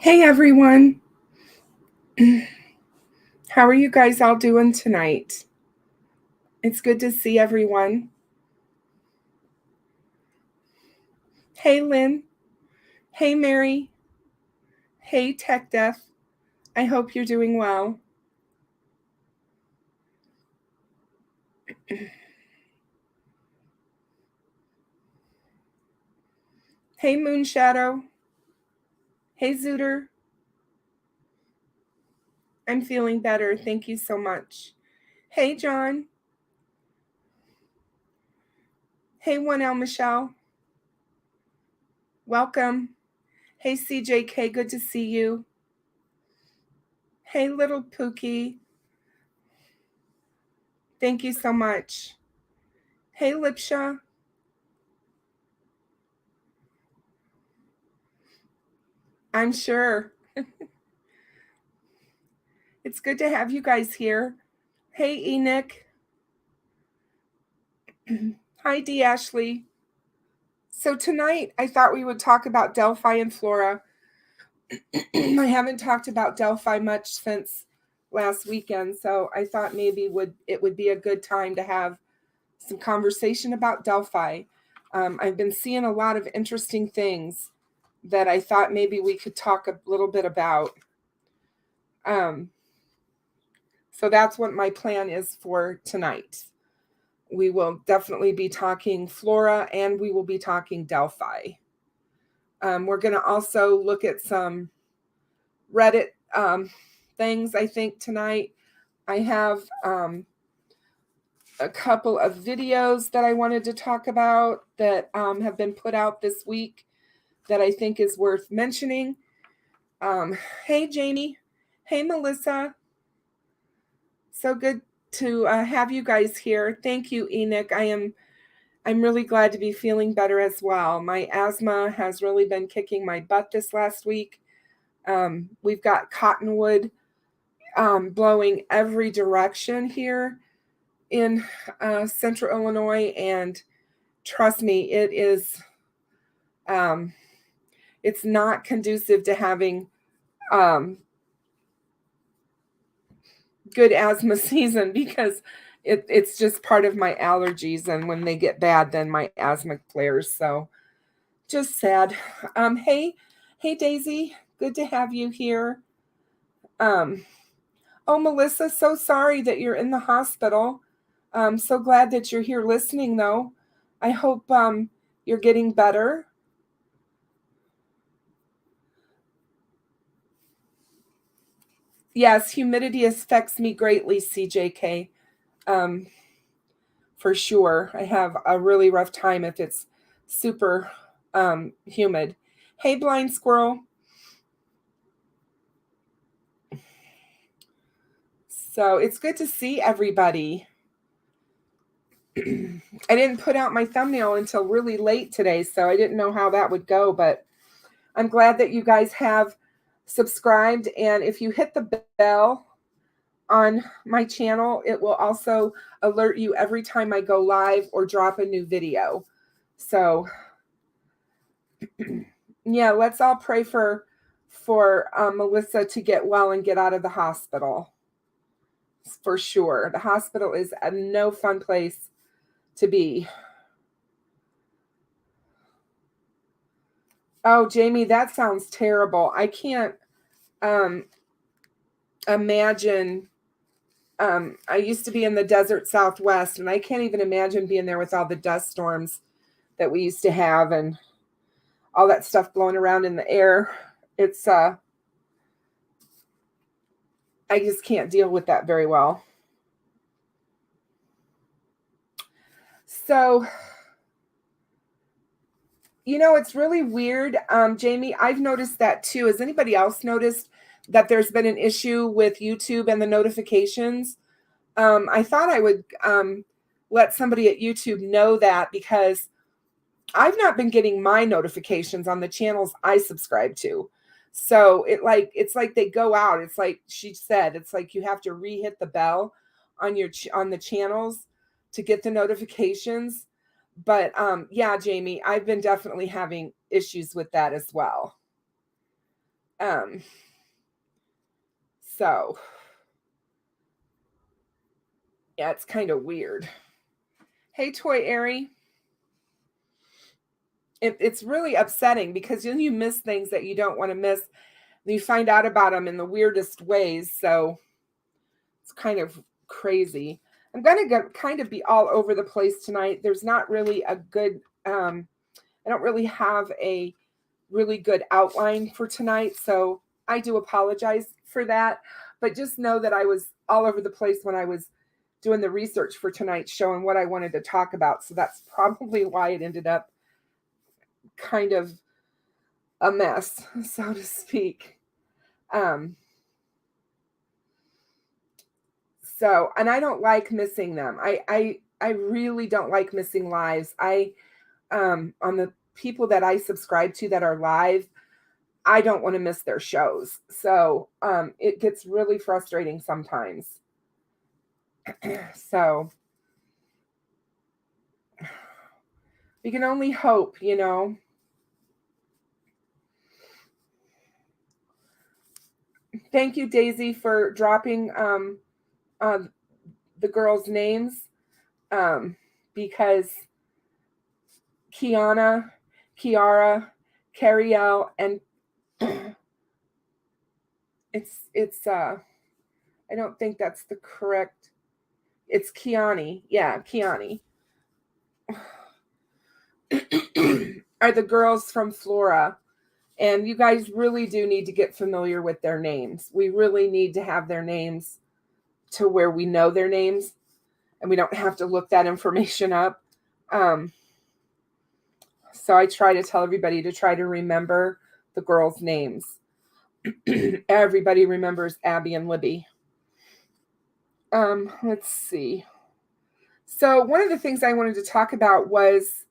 Hey everyone. How are you guys all doing tonight? It's good to see everyone. Hey, Lynn. Hey, Mary. Hey, Tech Death. I hope you're doing well. Hey, Moonshadow. Hey, Zooter. I'm feeling better. Thank you so much. Hey, John. Hey, 1L Michelle. Welcome. Hey, CJK. Good to see you. Hey, little Pookie. Thank you so much. Hey, Lipsha. I'm sure. It's good to have you guys here. Hey, Enoch. Hi, D. Ashley. So tonight, I thought we would talk about Delphi and Flora. I haven't talked about Delphi much since last weekend, so I thought maybe it would be a good time to have some conversation about Delphi. I've been seeing a lot of interesting things that I thought maybe we could talk a little bit about. So that's what my plan is for tonight. We will definitely be talking Flora and we will be talking Delphi. We're going to also look at some Reddit things, I think, tonight. I have a couple of videos that I wanted to talk about that have been put out this week that I think is worth mentioning. Hey, Jamie. Hey, Melissa. So good to have you guys here. Thank you, Enoch. I'm really glad to be feeling better as well. My asthma has really been kicking my butt this last week. We've got cottonwood blowing every direction here in central Illinois, and trust me, it is it's not conducive to having good asthma season because it's just part of my allergies, and when they get bad, then my asthma flares. So just sad. Hey Daisy, good to have you here. Oh, Melissa, so sorry that you're in the hospital. I'm so glad that you're here listening, though. I hope you're getting better. Yes, humidity affects me greatly, CJK. For sure. I have a really rough time if it's super humid. Hey, blind squirrel. So it's good to see everybody. I didn't put out my thumbnail until really late today, so I didn't know how that would go, but I'm glad that you guys have subscribed. And if you hit the bell on my channel, it will also alert you every time I go live or drop a new video. So yeah, let's all pray for Melissa to get well and get out of the hospital. For sure. The hospital is a no fun place to be. Oh, Jamie, that sounds terrible. I can't imagine. I used to be in the desert Southwest, and I can't even imagine being there with all the dust storms that we used to have and all that stuff blowing around in the air. It's I just can't deal with that very well. So, it's really weird. Jamie, I've noticed that too. Has anybody else noticed that there's been an issue with YouTube and the notifications? I thought I would let somebody at YouTube know that, because I've not been getting my notifications on the channels I subscribe to. So it's like they go out. It's like she said, it's like you have to re-hit the bell on on the channels to get the notifications. But yeah, Jamie, I've been definitely having issues with that as well. So yeah, it's kind of weird. Hey, Toy Airy. it's really upsetting because then you miss things that you don't want to miss. You find out about them in the weirdest ways. So it's kind of crazy. I'm going to kind of be all over the place tonight. There's not really a good, I don't really have a really good outline for tonight. So I do apologize for that. But just know that I was all over the place when I was doing the research for tonight, showing what I wanted to talk about. So that's probably why it ended up kind of a mess, so to speak. So, and I don't like missing them. I really don't like missing lives. On the people that I subscribe to that are live, I don't want to miss their shows. So, it gets really frustrating sometimes. So, we can only hope, Thank you, Daisy, for dropping the girls' names, because Kiana, Kiara, Cariel, and it's I don't think that's the correct. It's Kiani. Yeah, Kiani. Are the girls from Flora. And you guys really do need to get familiar with their names. We really need to have their names to where we know their names and we don't have to look that information up. So I try to tell everybody to try to remember the girls' names. Everybody remembers Abby and Libby. Let's see. So one of the things I wanted to talk about was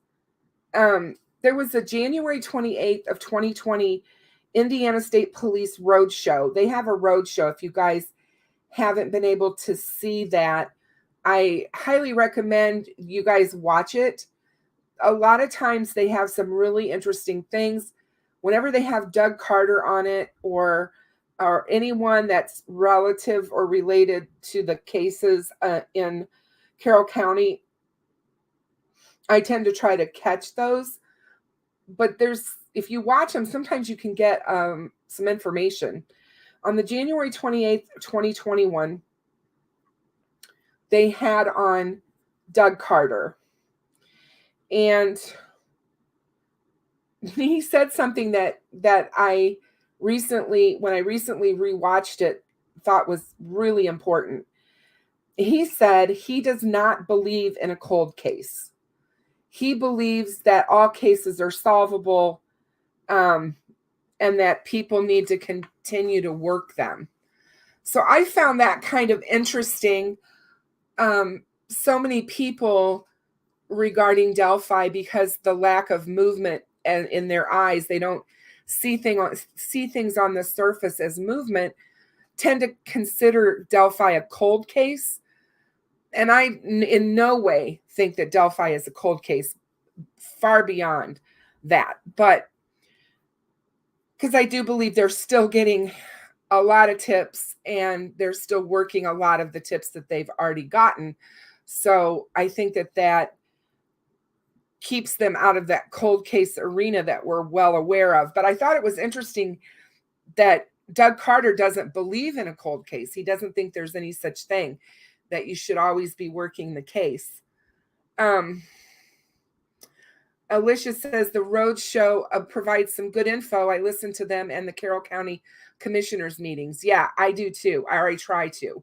there was a January 28th of 2020 Indiana State Police Road Show. They have a road show. If you guys haven't been able to see that, I highly recommend you guys watch it. A lot of times they have some really interesting things. Whenever they have Doug Carter on it or anyone that's relative or related to the cases in Carroll County, I tend to try to catch those. But if you watch them, sometimes you can get some information. On the January 28th, 2021, they had on Doug Carter. And he said something that I recently, when I recently rewatched it, thought was really important. He said he does not believe in a cold case. He believes that all cases are solvable, and that people need to continue to work them. So I found that kind of interesting. So many people regarding Delphi, because the lack of movement and in their eyes, they don't see things on the surface as movement, tend to consider Delphi a cold case. And I in no way think that Delphi is a cold case, far beyond that. But because I do believe they're still getting a lot of tips and they're still working a lot of the tips that they've already gotten. So I think that keeps them out of that cold case arena that we're well aware of. But I thought it was interesting that Doug Carter doesn't believe in a cold case. He doesn't think there's any such thing, that you should always be working the case. Alicia says the road show provides some good info. I listen to them and the Carroll County Commissioners meetings. Yeah, I do too. I already try to.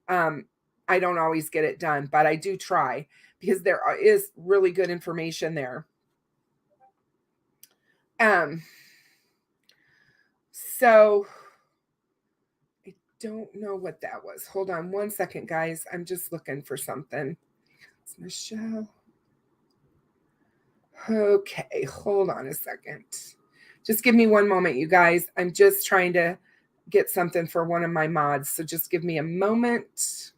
I don't always get it done, but I do try because there is really good information there. So I don't know what that was. Hold on one second, guys. I'm just looking for something. It's Michelle. Okay, hold on a second. Just give me one moment, you guys. I'm just trying to get something for one of my mods. So just give me a moment.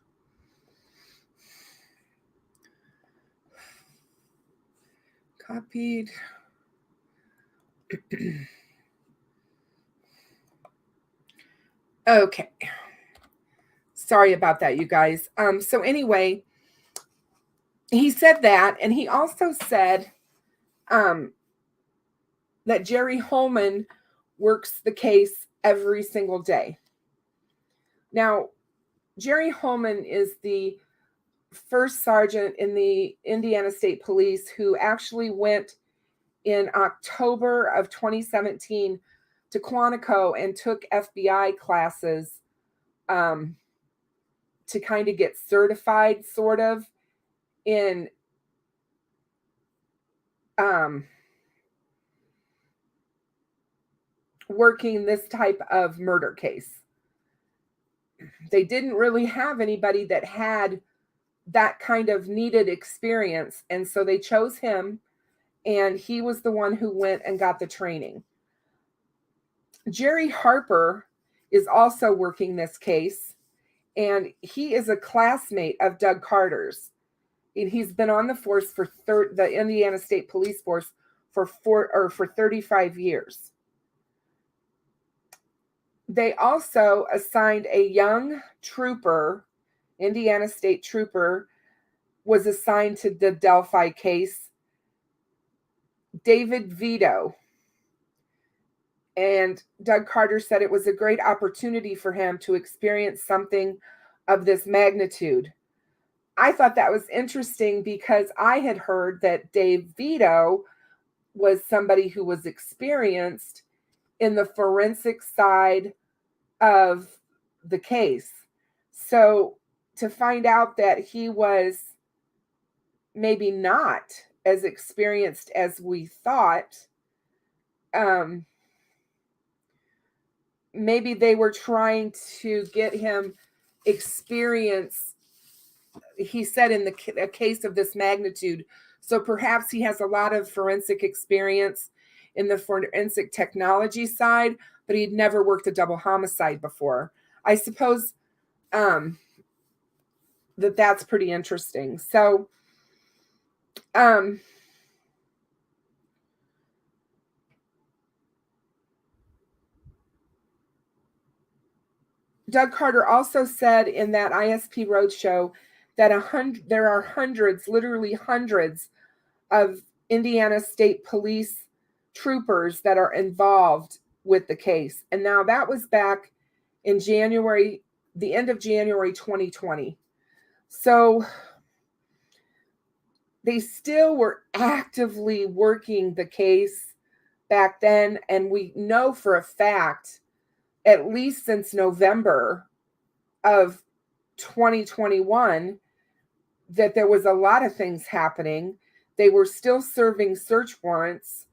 Copied. Okay. Sorry about that, you guys. So anyway, he said that, and he also said, that Jerry Holman works the case every single day. Now, Jerry Holman is the first sergeant in the Indiana State Police who actually went in October of 2017 to Quantico and took FBI classes to kind of get certified, sort of, in working this type of murder case. They didn't really have anybody that had that kind of needed experience, and so they chose him, and he was the one who went and got the training. Jerry Harper is also working this case, and he is a classmate of Doug Carter's. And he's been on the force for the Indiana State Police Force for 35 years. They also assigned a young trooper, Indiana State trooper, was assigned to the Delphi case, David Vito. And Doug Carter said it was a great opportunity for him to experience something of this magnitude. I thought that was interesting because I had heard that Dave Vito was somebody who was experienced in the forensic side of the case. So to find out that he was maybe not as experienced as we thought, maybe they were trying to get him experience, he said, in a case of this magnitude. So perhaps he has a lot of forensic experience in the forensic technology side, but he'd never worked a double homicide before. I suppose that's pretty interesting. So Doug Carter also said in that ISP Road Show that there are hundreds, literally hundreds, of Indiana State Police troopers that are involved with the case. And now that was back in January, the end of January 2020. So they still were actively working the case back then. And we know for a fact, at least since November of 2021, that there was a lot of things happening. They were still serving search warrants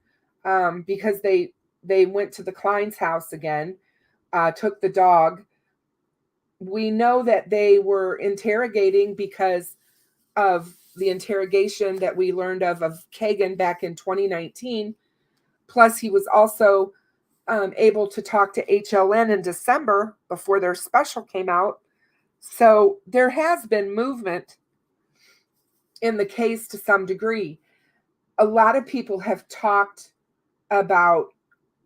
because they went to the Kline's house again, took the dog. We know that they were interrogating because of the interrogation that we learned of Kegan back in 2019. Plus, he was also able to talk to HLN in December before their special came out. So there has been movement in the case to some degree. A lot of people have talked about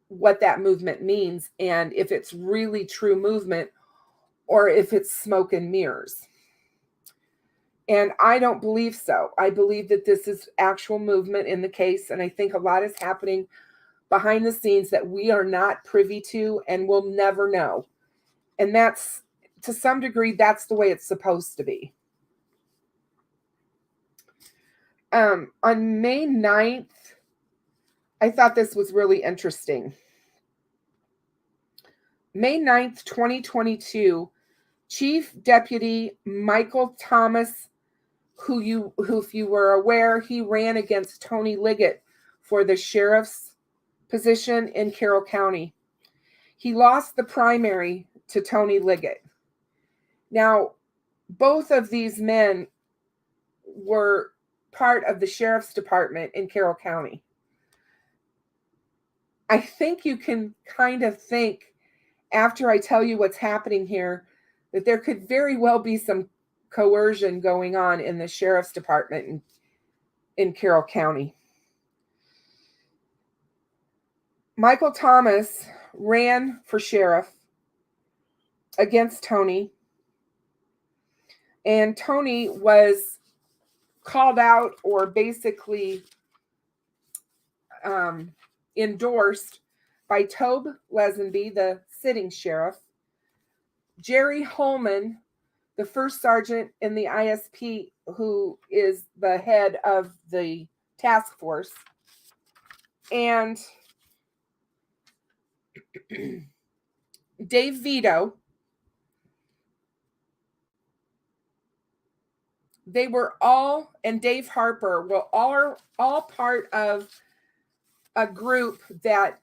what that movement means and if it's really true movement or if it's smoke and mirrors. And I don't believe so. I believe that this is actual movement in the case, and I think a lot is happening behind the scenes that we are not privy to and will never know. And that's, to some degree, that's the way it's supposed to be. On May 9th, I thought this was really interesting. May 9th, 2022, Chief Deputy Michael Thomas, who if you were aware, he ran against Tony Liggett for the sheriff's position in Carroll County. He lost the primary to Tony Liggett. Now, both of these men were part of the sheriff's department in Carroll County. I think you can kind of think, after I tell you what's happening here, that there could very well be some coercion going on in the sheriff's department in Carroll County. Michael Thomas ran for sheriff against Tony, and Tony was called out, or basically endorsed by Tobe Leazenby, the sitting sheriff, Jerry Holman, the first sergeant in the ISP, who is the head of the task force, and Dave Vito. They were all, and Dave Harper were all part of a group that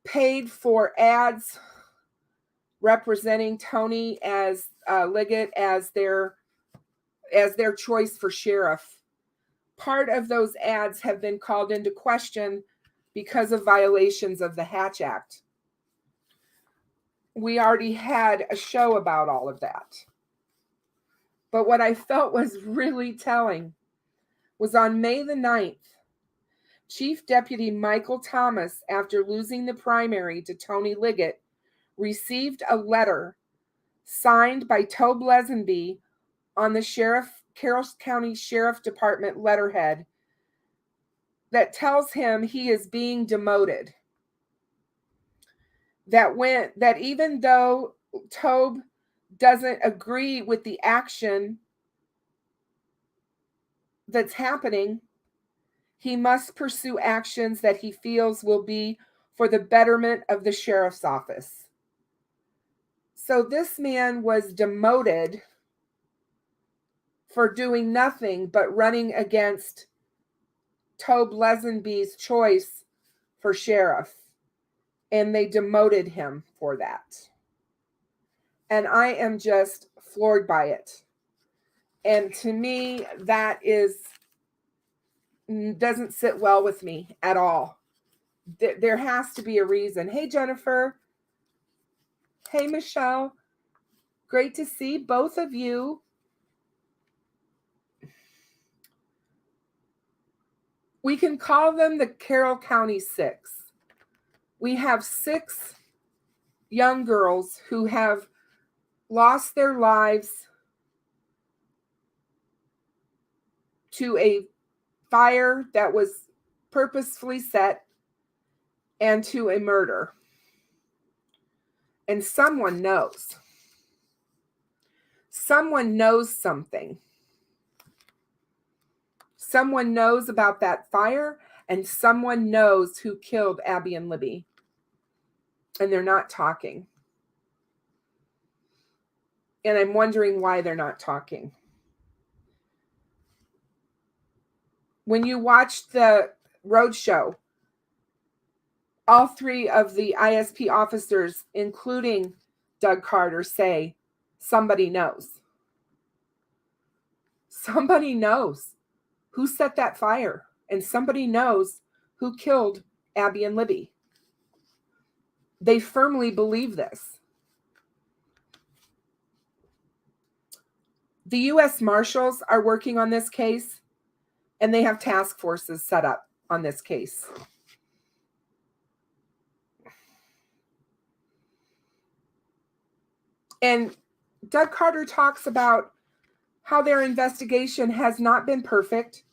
paid for ads representing Tony as Liggett as their choice for sheriff. Part of those ads have been called into question because of violations of the Hatch Act. We already had a show about all of that. But what I felt was really telling was on May the 9th, Chief Deputy Michael Thomas, after losing the primary to Tony Liggett, received a letter signed by Tobe Leazenby on the Carroll County Sheriff Department letterhead that tells him he is being demoted. That even though Tobe doesn't agree with the action that's happening, he must pursue actions that he feels will be for the betterment of the sheriff's office. So this man was demoted for doing nothing but running against Tobe Leazenby's choice for sheriff. And they demoted him for that. And I am just floored by it. And to me, that doesn't sit well with me at all. There has to be a reason. Hey, Jennifer. Hey, Michelle. Great to see both of you. We can call them the Carroll County Six. We have 6 young girls who have lost their lives to a fire that was purposefully set and to a murder. And someone knows. Someone knows something. Someone knows about that fire, and someone knows who killed Abby and Libby. And they're not talking. And I'm wondering why they're not talking. When you watch the road show, all 3 of the ISP officers, including Doug Carter, say, somebody knows. Somebody knows who set that fire, and somebody knows who killed Abby and Libby. They firmly believe this. The U.S. Marshals are working on this case, and they have task forces set up on this case. And Doug Carter talks about how their investigation has not been perfect.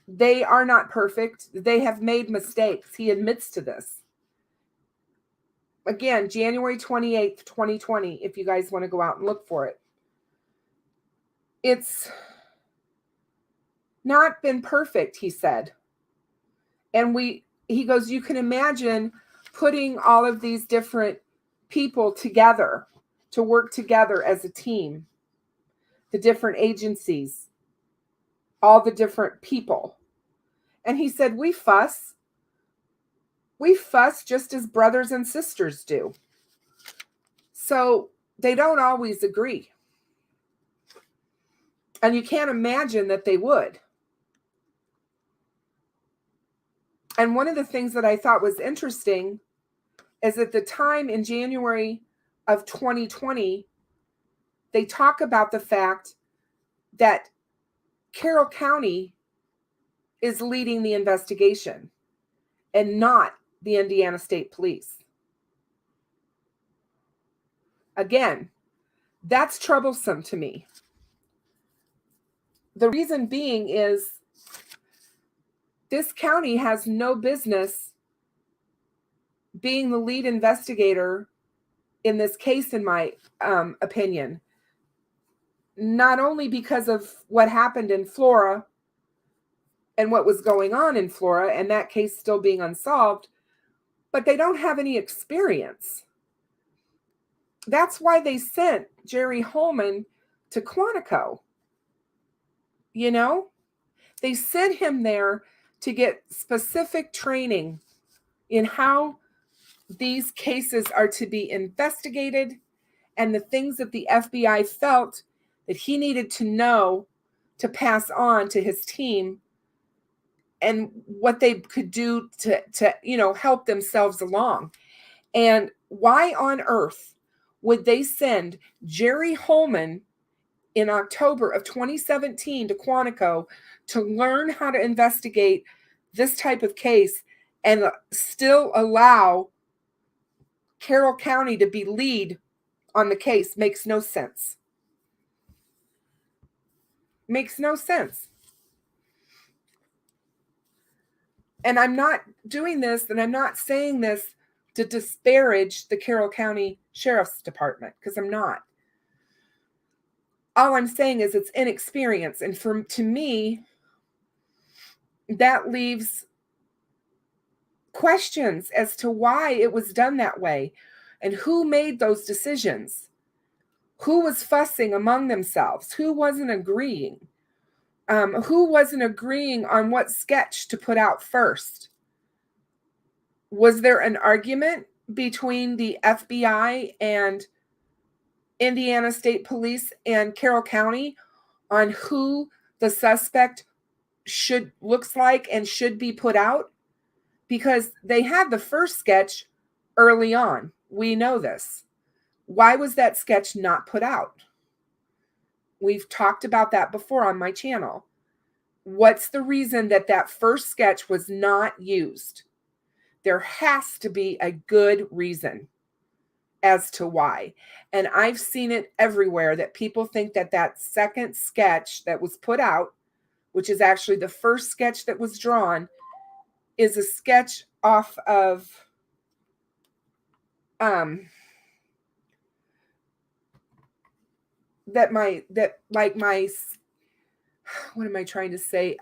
They are not perfect. They have made mistakes. He admits to this. Again, January 28th, 2020, if you guys want to go out and look for it. It's not been perfect, he said. And he goes, you can imagine putting all of these different people together to work together as a team, the different agencies, all the different people. And he said, we fuss. We fuss just as brothers and sisters do. So they don't always agree. And you can't imagine that they would. And one of the things that I thought was interesting is at the time in January of 2020, they talk about the fact that Carroll County is leading the investigation and not the Indiana State Police. Again, that's troublesome to me. The reason being is this county has no business being the lead investigator in this case, in my opinion. Not only because of what happened in Flora and what was going on in Flora, and that case still being unsolved, but they don't have any experience. That's why they sent Jerry Holman to Quantico. You know, they sent him there to get specific training in how these cases are to be investigated and the things that the FBI felt that he needed to know to pass on to his team and what they could do to help themselves along. And why on earth would they send Jerry Holman in October of 2017 to Quantico to learn how to investigate this type of case and still allow Carroll County to be lead on the case? Makes no sense. Makes no sense. And I'm not doing this, and I'm not saying this to disparage the Carroll County Sheriff's Department, because I'm not. All I'm saying is it's inexperience. And to me, that leaves questions as to why it was done that way and who made those decisions. Who was fussing among themselves? Who wasn't agreeing? Who wasn't agreeing on what sketch to put out first? Was there an argument between the FBI and Indiana State Police and Carroll County on who the suspect looks like and should be put out? Because they had the first sketch early on. We know this. Why was that sketch not put out? We've talked about that before on my channel. What's the reason that first sketch was not used? There has to be a good reason as to why. And I've seen it everywhere that people think that second sketch that was put out, which is actually the first sketch that was drawn, is a sketch off of what am I trying to say?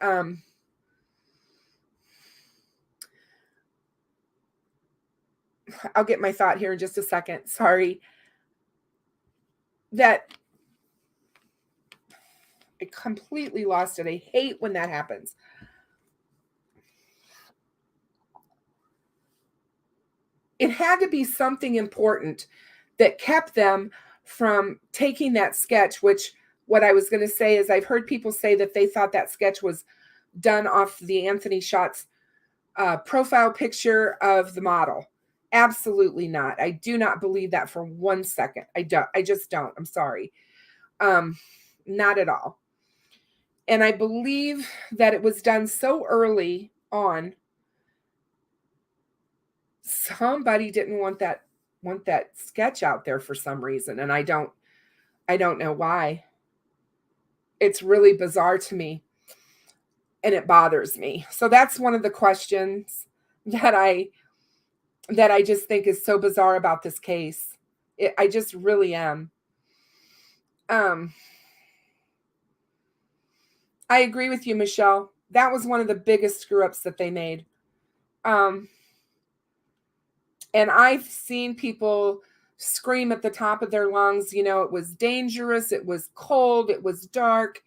I'll get my thought here in just a second. Sorry. That I completely lost it. I hate when that happens. It had to be something important that kept them from taking that sketch, which what I was going to say is I've heard people say that they thought that sketch was done off the Anthony Shots profile picture of the model. Absolutely not. I do not believe that for 1 second. I just don't. I'm sorry. Not at all. And I believe that it was done so early on. Somebody didn't want that sketch out there for some reason. And I don't know why. It's really bizarre to me. And it bothers me. So that's one of the questions that I just think is so bizarre about this case. I just really am. I agree with you, Michelle. That was one of the biggest screw-ups that they made. And I've seen people scream at the top of their lungs, it was dangerous, it was cold, it was dark,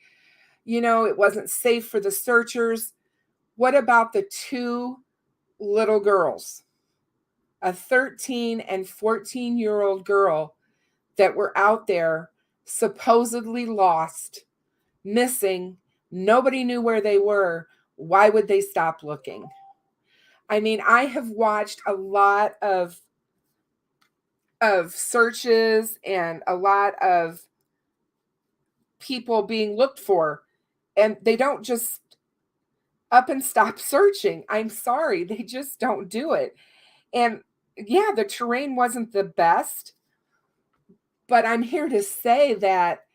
it wasn't safe for the searchers. What about the two little girls? A 13 and 14-year-old girl that were out there supposedly lost, missing. Nobody knew where they were. Why would they stop looking? I mean, I have watched a lot of searches and a lot of people being looked for, and they don't just up and stop searching. I'm sorry, they just don't do it. And yeah, the terrain wasn't the best, but I'm here to say that,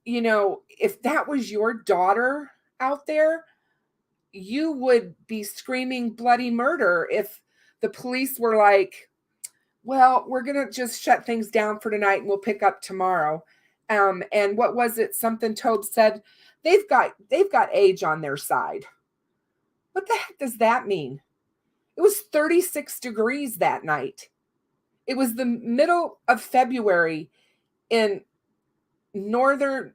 if that was your daughter out there, you would be screaming bloody murder if the police were like, well, we're going to just shut things down for tonight and we'll pick up tomorrow. And what was it? Something Tobe said, they've got age on their side. What the heck does that mean? It was 36 degrees that night. It was the middle of February in northern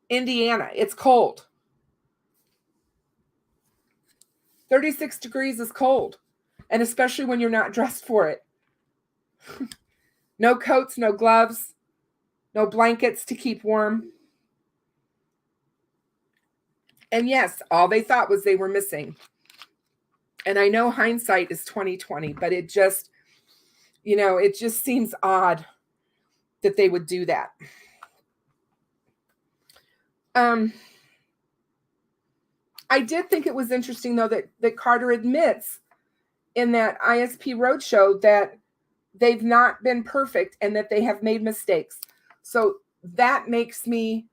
Indiana. It's cold. 36 degrees is cold. And especially when you're not dressed for it. No coats, no gloves, no blankets to keep warm. And yes, all they thought was they were missing. And I know hindsight is 20/20, but it just, it just seems odd that they would do that. I did think it was interesting, though, that Carter admits in that ISP Road Show that they've not been perfect and that they have made mistakes. So that makes me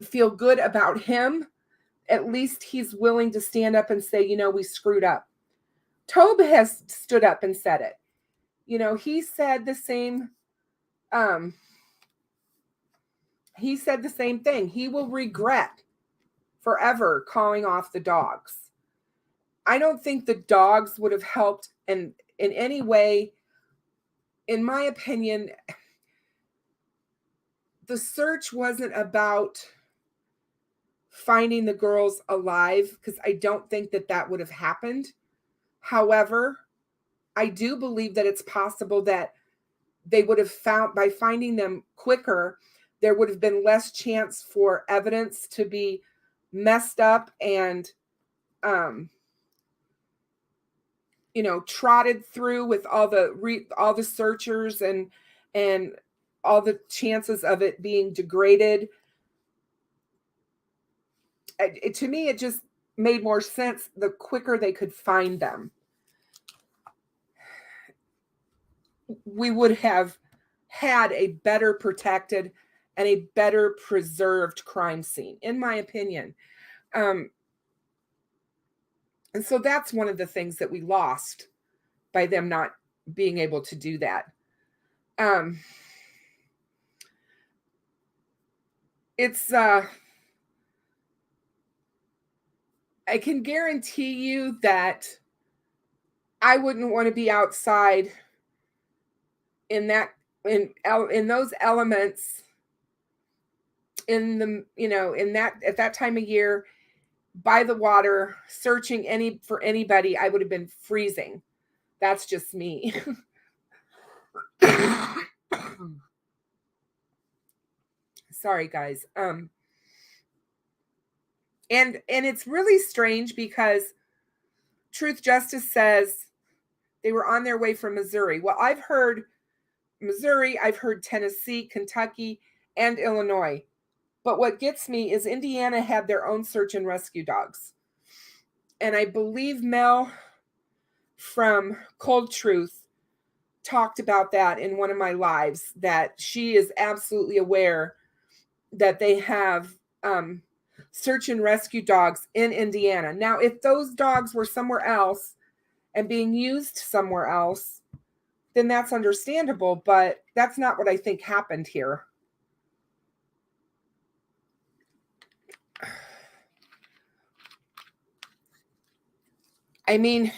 feel good about him. At least he's willing to stand up and say, we screwed up. Tobe has stood up and said it. He said the same. He said the same thing. He will regret forever calling off the dogs. I don't think the dogs would have helped in any way. In my opinion, the search wasn't about finding the girls alive, because I don't think that would have happened. However, I do believe that it's possible that they would have found, by finding them quicker, there would have been less chance for evidence to be messed up and, trotted through with all the searchers and all the chances of it being degraded. To me, it just made more sense the quicker they could find them. We would have had a better protected and a better preserved crime scene, in my opinion. And so that's one of the things that we lost by them not being able to do that. I can guarantee you that I wouldn't want to be outside in those elements at that time of year by the water, searching for anybody. I would have been freezing. That's just me. Sorry, guys. And it's really strange because Truth Justice says they were on their way from Missouri. Well, I've heard Missouri, I've heard Tennessee, Kentucky, and Illinois. But what gets me is Indiana had their own search and rescue dogs. And I believe Mel from Cold Truth talked about that in one of my lives, that she is absolutely aware that they have search and rescue dogs in Indiana. Now, if those dogs were somewhere else and being used somewhere else, then that's understandable, but that's not what I think happened here. I mean,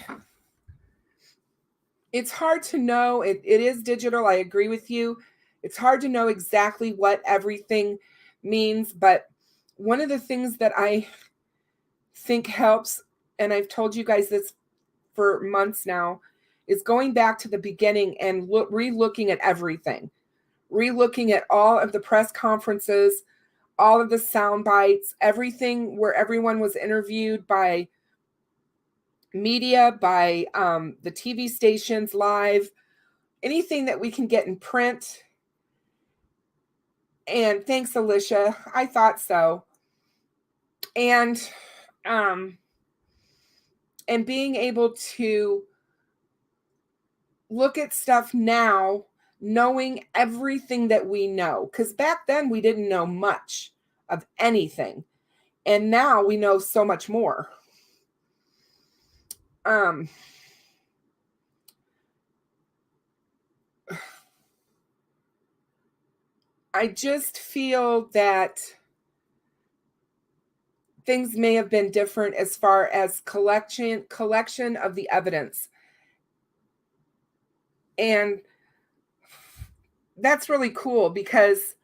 it's hard to know. It is digital. I agree with you. It's hard to know exactly what everything means, but one of the things that I think helps, and I've told you guys this for months now, is going back to the beginning and re-looking at everything. Re-looking at all of the press conferences, all of the sound bites, everything where everyone was interviewed by media, by the TV stations live, anything that we can get in print. And thanks, Alicia. I thought so. And being able to look at stuff now, knowing everything that we know. Because back then we didn't know much of anything. And now we know so much more. I just feel that things may have been different as far as collection of the evidence. And that's really cool because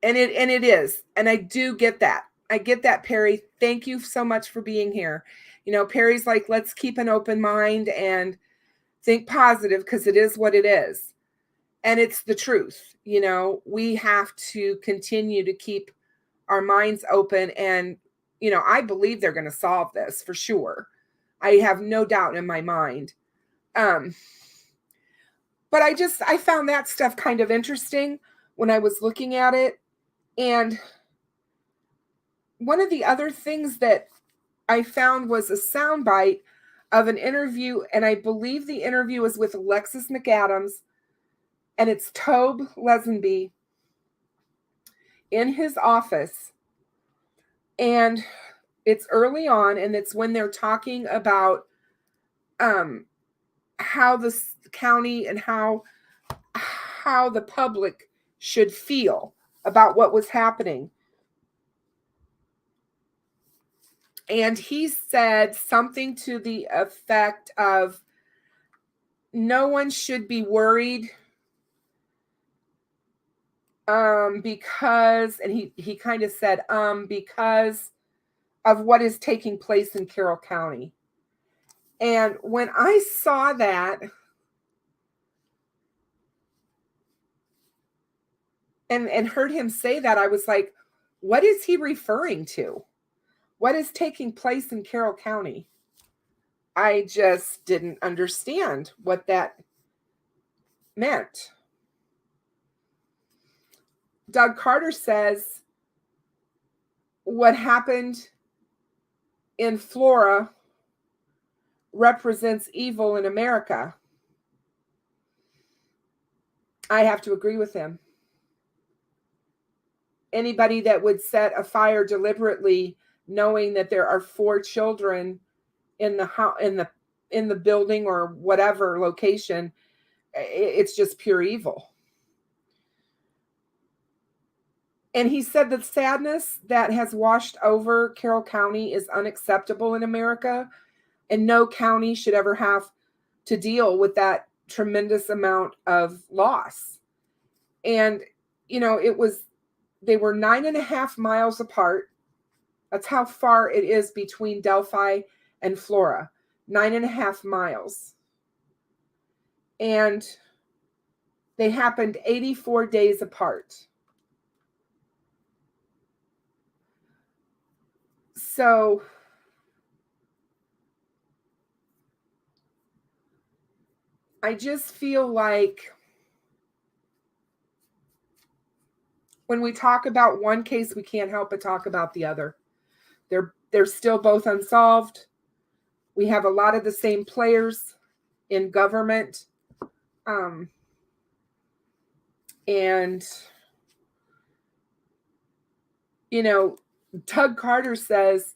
and it is. And I do get that. I get that, Perry. Thank you so much for being here. You know, Perry's like, let's keep an open mind and think positive because it is what it is. And it's the truth. You know, we have to continue to keep our minds open. And, you know, I believe they're going to solve this for sure. I have no doubt in my mind. But I found that stuff kind of interesting when I was looking at it. And one of the other things that I found was a soundbite of an interview, and I believe the interview is with Alexis McAdams, and it's Tobe Leazenby in his office. And it's early on, and it's when they're talking about how the county and how the public should feel about what was happening. And he said something to the effect of, no one should be worried because, and he kind of said, because of what is taking place in Carroll County. And when I saw that, and heard him say that, I was like, what is he referring to? What is taking place in Carroll County? I just didn't understand what that meant. Doug Carter says what happened in Flora represents evil in America. I have to agree with him. Anybody that would set a fire deliberately, knowing that there are 4 children in the building or whatever location, it's just pure evil. And he said the sadness that has washed over Carroll County is unacceptable in America, and no county should ever have to deal with that tremendous amount of loss. And, you know, they were 9.5 miles apart. That's how far it is between Delphi and Flora. 9.5 miles. And they happened 84 days apart. So I just feel like when we talk about one case, we can't help but talk about the other. They're still both unsolved. We have a lot of the same players in government. And, you know, Doug Carter says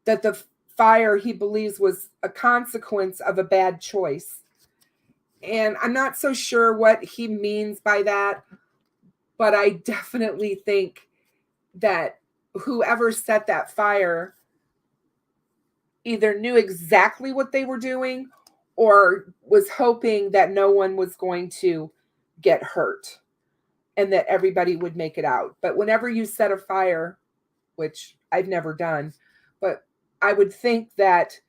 that the fire, he believes, was a consequence of a bad choice. And I'm not so sure what he means by that, but I definitely think that whoever set that fire either knew exactly what they were doing or was hoping that no one was going to get hurt and that everybody would make it out. But whenever you set a fire, which I've never done, but I would think that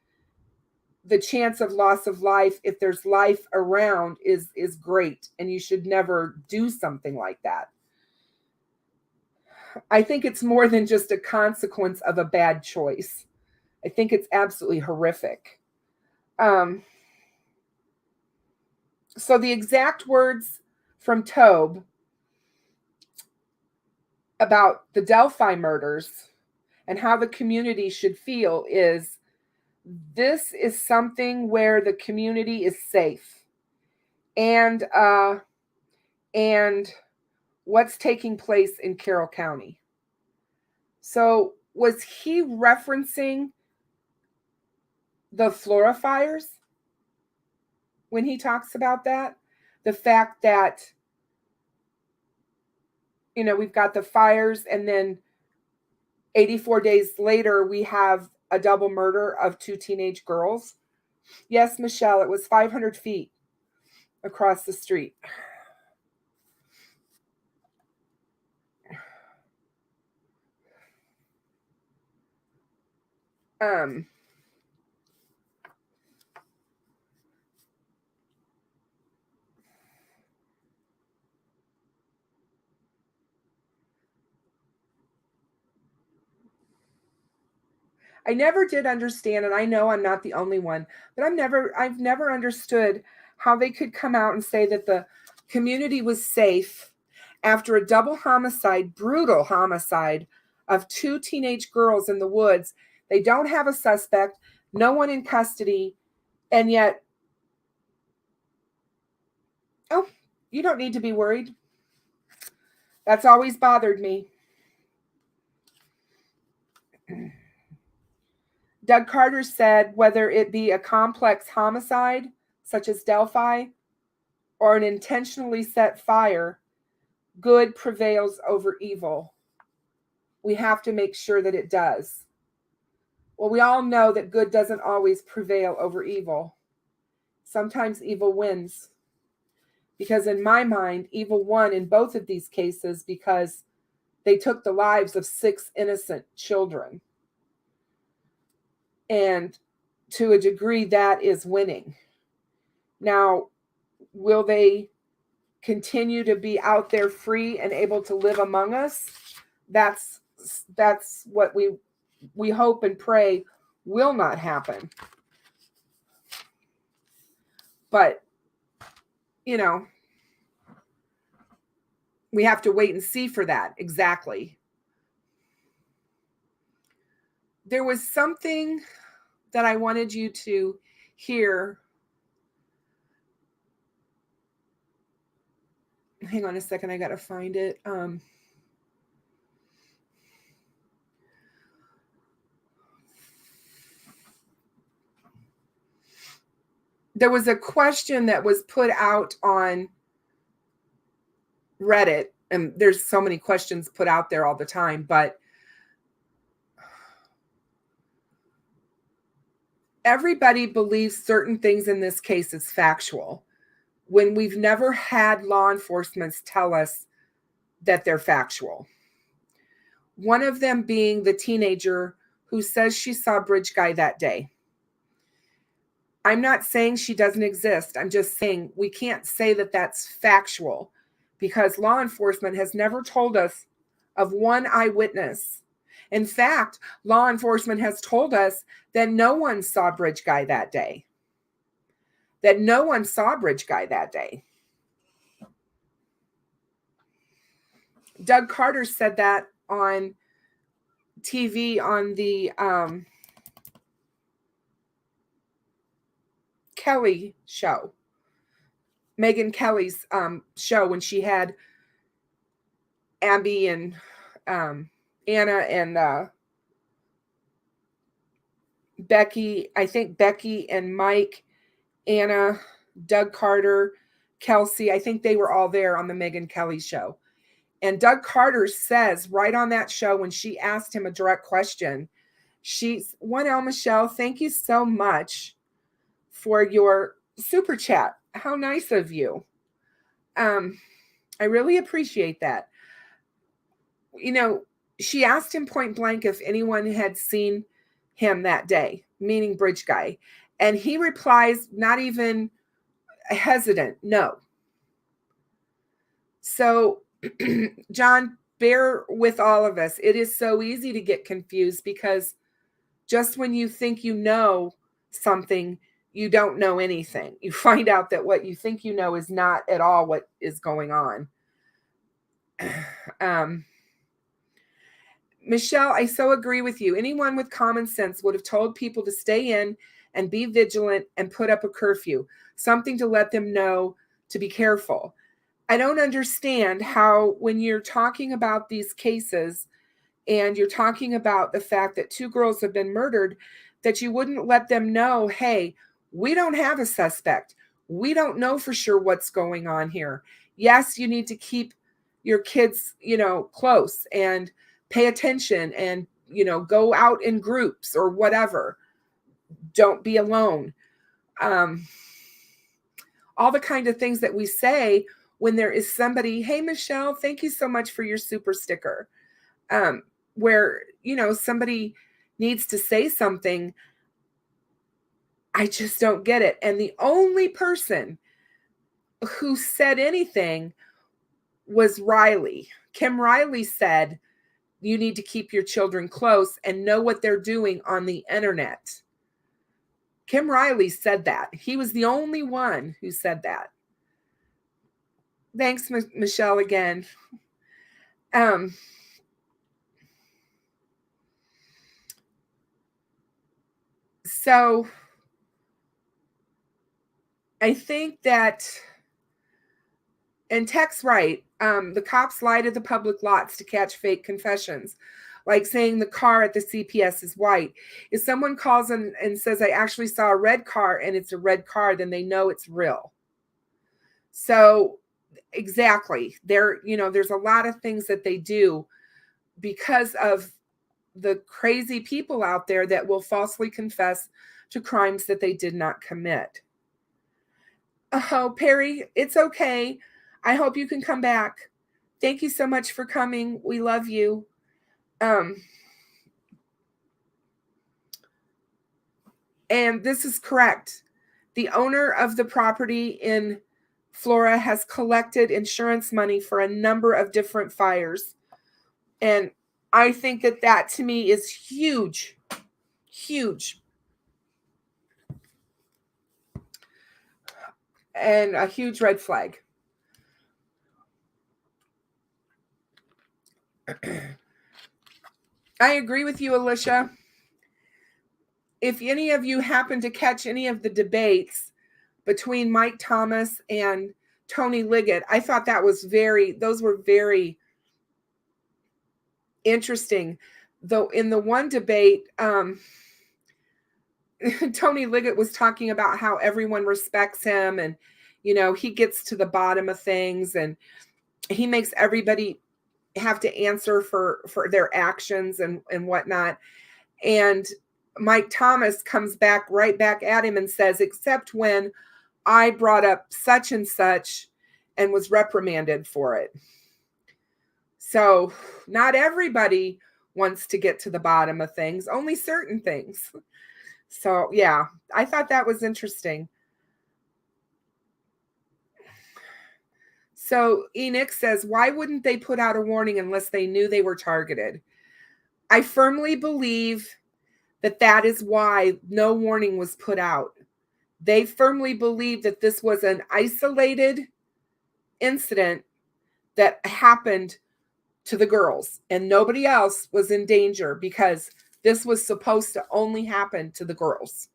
the chance of loss of life, if there's life around, is great, and you should never do something like that. I think it's more than just a consequence of a bad choice. I think it's absolutely horrific. So the exact words from Tobe about the Delphi murders and how the community should feel is, this is something where the community is safe. And what's taking place in Carroll County. So was he referencing the Flora fires, when he talks about that, the fact that, we've got the fires, and then 84 days later, we have a double murder of 2 teenage girls. Yes, Michelle, it was 500 feet across the street. I never did understand, and I know I'm not the only one, but I've never understood how they could come out and say that the community was safe after a double homicide, brutal homicide of 2 teenage girls in the woods. They don't have a suspect, no one in custody, and yet, oh, you don't need to be worried. That's always bothered me. Doug Carter said, whether it be a complex homicide, such as Delphi, or an intentionally set fire, good prevails over evil. We have to make sure that it does. Well, we all know that good doesn't always prevail over evil. Sometimes evil wins. Because in my mind, evil won in both of these cases because they took the lives of 6 innocent children. And to a degree, that is winning. Now, will they continue to be out there free and able to live among us? That's what we hope and pray will not happen. But, we have to wait and see for that. Exactly. There was something that I wanted you to hear. Hang on a second. I got to find it. There was a question that was put out on Reddit, and there's so many questions put out there all the time, but everybody believes certain things in this case is factual when we've never had law enforcement tell us that they're factual. One of them being the teenager who says she saw Bridge Guy that day. I'm not saying she doesn't exist. I'm just saying we can't say that that's factual because law enforcement has never told us of one eyewitness. In fact, law enforcement has told us that no one saw Bridge Guy that day. That no one saw Bridge Guy that day. Doug Carter said that on TV on the Kelly show, Megyn Kelly's show, when she had Abby and Anna and Becky, I think Becky and Mike, Anna, Doug Carter, Kelsey, I think they were all there on the Megyn Kelly show. And Doug Carter says right on that show, when she asked him a direct question, she's, 1L Michelle, thank you so much for your super chat. How nice of you. I really appreciate that. She asked him point blank if anyone had seen him that day, meaning Bridge Guy. And he replies, not even hesitant, no. So, John, bear with all of us. It is so easy to get confused because just when you think you know something, you don't know anything. You find out that what you think you know is not at all what is going on. Michelle, I so agree with you. Anyone with common sense would have told people to stay in and be vigilant and put up a curfew, something to let them know to be careful. I don't understand how, when you're talking about these cases and you're talking about the fact that 2 girls have been murdered, that you wouldn't let them know, hey, we don't have a suspect. We don't know for sure what's going on here. Yes, you need to keep your kids, close and pay attention and, go out in groups or whatever. Don't be alone. All the kind of things that we say when there is somebody, hey, Michelle, thank you so much for your super sticker. Where, somebody needs to say something. I just don't get it. And the only person who said anything was Riley. Kim Riley said, you need to keep your children close and know what they're doing on the internet. Kim Riley said that. He was the only one who said that. Thanks, Michelle, again. So I think that, and Tech's right, the cops lie to the public lots to catch fake confessions, like saying the car at the CPS is white. If someone calls and says, I actually saw a red car and it's a red car, then they know it's real. So exactly. There's a lot of things that they do because of the crazy people out there that will falsely confess to crimes that they did not commit. Oh, Perry, it's okay. I hope you can come back. Thank you so much for coming. We love you. And this is correct. The owner of the property in Flora has collected insurance money for a number of different fires. And I think that to me is huge, huge. And a huge red flag. I agree with you, Alicia. If any of you happen to catch any of the debates between Mike Thomas and Tony Liggett, I thought those were very interesting. Though in the one debate, Tony Liggett was talking about how everyone respects him and, he gets to the bottom of things and he makes everybody have to answer for their actions and whatnot. And Mike Thomas comes right back at him and says, except when I brought up such and such and was reprimanded for it. So not everybody wants to get to the bottom of things, only certain things. So yeah, I thought that was interesting. So Enoch says, why wouldn't they put out a warning unless they knew they were targeted? I firmly believe that is why no warning was put out. They firmly believe that this was an isolated incident that happened to the girls and nobody else was in danger because this was supposed to only happen to the girls.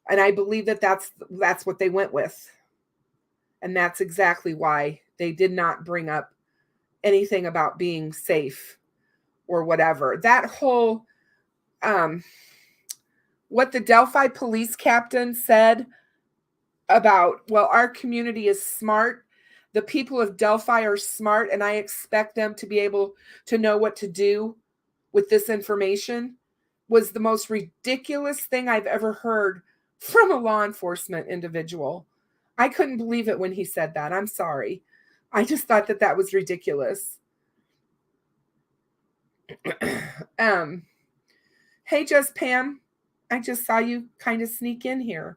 And I believe that's what they went with. And that's exactly why they did not bring up anything about being safe or whatever. That whole, what the Delphi police captain said about, well, our community is smart. The people of Delphi are smart, and I expect them to be able to know what to do with this information was the most ridiculous thing I've ever heard from a law enforcement individual. I couldn't believe it when he said that. I'm sorry. I just thought that was ridiculous. Hey, Just Pam. I just saw you kind of sneak in here.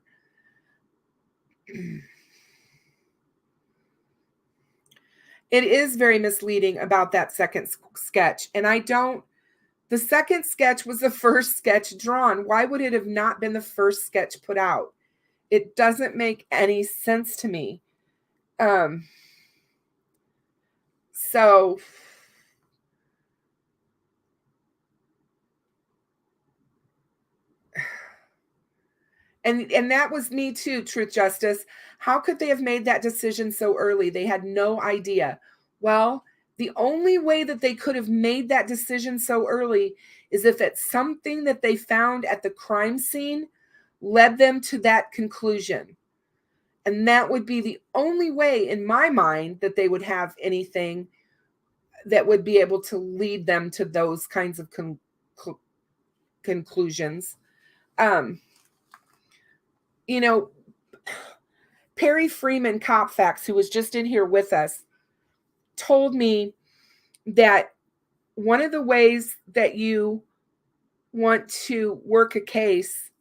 It is very misleading about that second sketch. And the second sketch was the first sketch drawn. Why would it have not been the first sketch put out? It doesn't make any sense to me. So and that was me too, Truth Justice. How could they have made that decision so early? They had no idea. Well, The only way that they could have made that decision so early is if it's something that they found at the crime scene led them to that conclusion. And that would be the only way in my mind that they would have anything that would be able to lead them to those kinds of conclusions. You know, Perry Freeman Copfax, who was just in here with us, told me that one of the ways that you want to work a case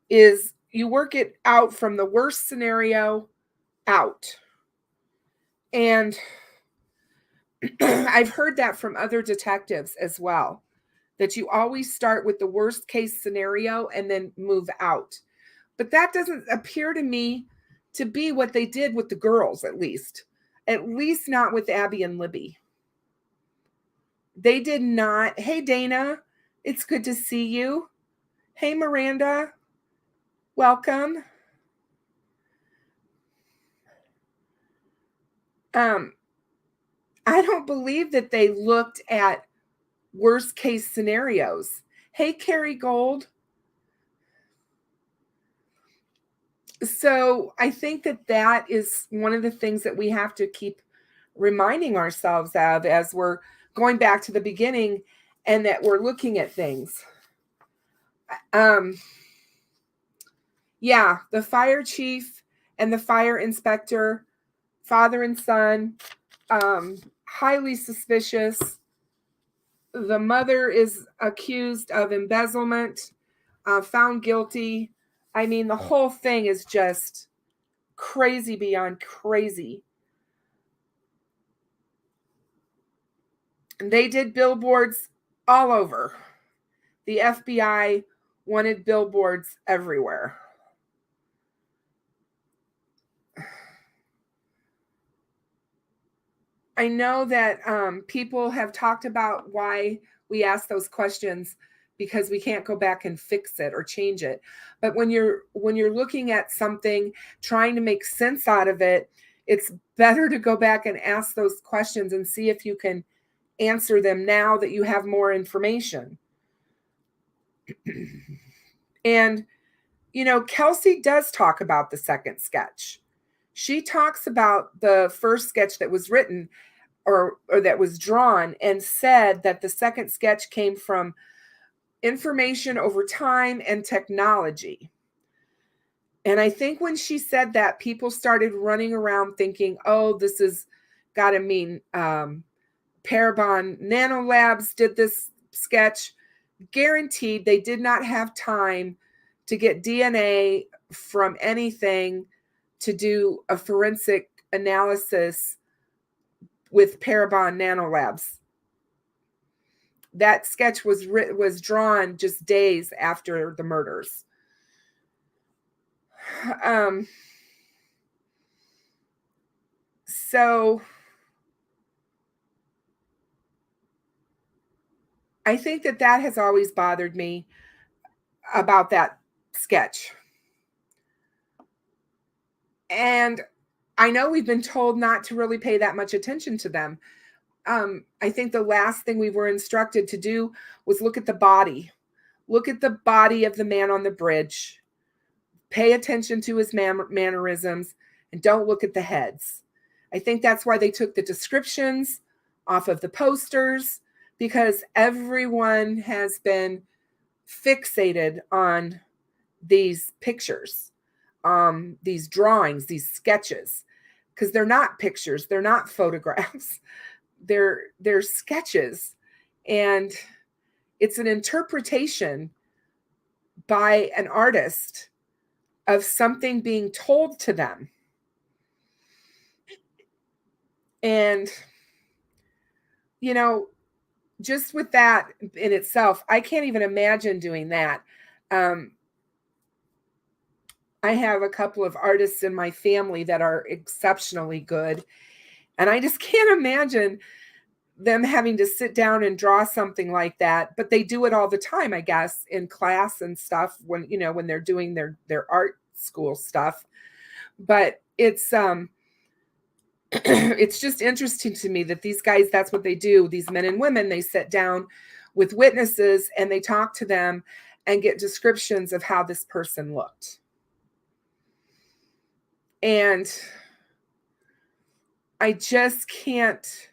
is you work it out from the worst scenario out. And I've heard that from other detectives as well, that you always start with the worst case scenario and then move out. But that doesn't appear to me to be what they did with the girls, at least not with Abby and Libby. They did not. Hey, Dana, it's good to see you. Hey, Miranda, welcome. I don't believe that they looked at worst case scenarios. Hey, Carrie Gold. So I think that is one of the things that we have to keep reminding ourselves of as we're going back to the beginning and that we're looking at things. Yeah, the fire chief and the fire inspector, father and son, highly suspicious. The mother is accused of embezzlement, found guilty. I mean, the whole thing is just crazy beyond crazy. And they did billboards all over. The FBI wanted billboards everywhere. I know that people have talked about why we ask those questions, because we can't go back and fix it or change it. But when you're looking at something, trying to make sense out of it, it's better to go back and ask those questions and see if you can answer them now that you have more information. And, you know, Kelsey does talk about the second sketch. She talks about the first sketch that was written or that was drawn, and said that the second sketch came from information over time and technology. And I think when she said that, people started running around thinking, oh, this has got to mean Parabon Nanolabs did this sketch. Guaranteed they did not have time to get DNA from anything to do a forensic analysis with Parabon Nanolabs. That sketch was drawn just days after the murders. So I think that has always bothered me about that sketch. And I know we've been told not to really pay that much attention to them. I think the last thing we were instructed to do was look at the body. Look at the body of the man on the bridge. Pay attention to his mannerisms, and don't look at the heads. I think that's why they took the descriptions off of the posters, because everyone has been fixated on these pictures, these drawings, these sketches, because they're not pictures, they're not photographs, they're sketches, and it's an interpretation by an artist of something being told to them. And, you know, just with that in itself, I can't even imagine doing that. I have a couple of artists in my family that are exceptionally good, and I just can't imagine them having to sit down and draw something like that. But they do it all the time, I guess, in class and stuff when they're doing their art school stuff. But it's it's just interesting to me that these guys, that's what they do. These men and women, they sit down with witnesses and they talk to them and get descriptions of how this person looked. And I just can't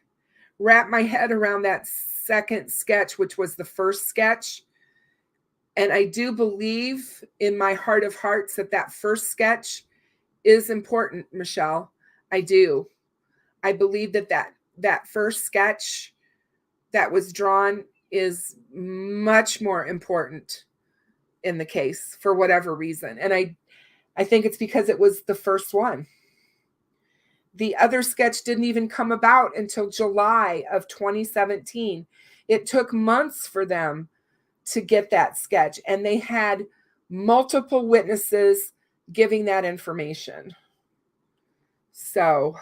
wrap my head around that second sketch, which was the first sketch. And I do believe in my heart of hearts that that first sketch is important, Michelle. I do. I believe that first sketch that was drawn is much more important in the case for whatever reason. And I think it's because it was the first one. The other sketch didn't even come about until July of 2017. It took months for them to get that sketch, and they had multiple witnesses giving that information. So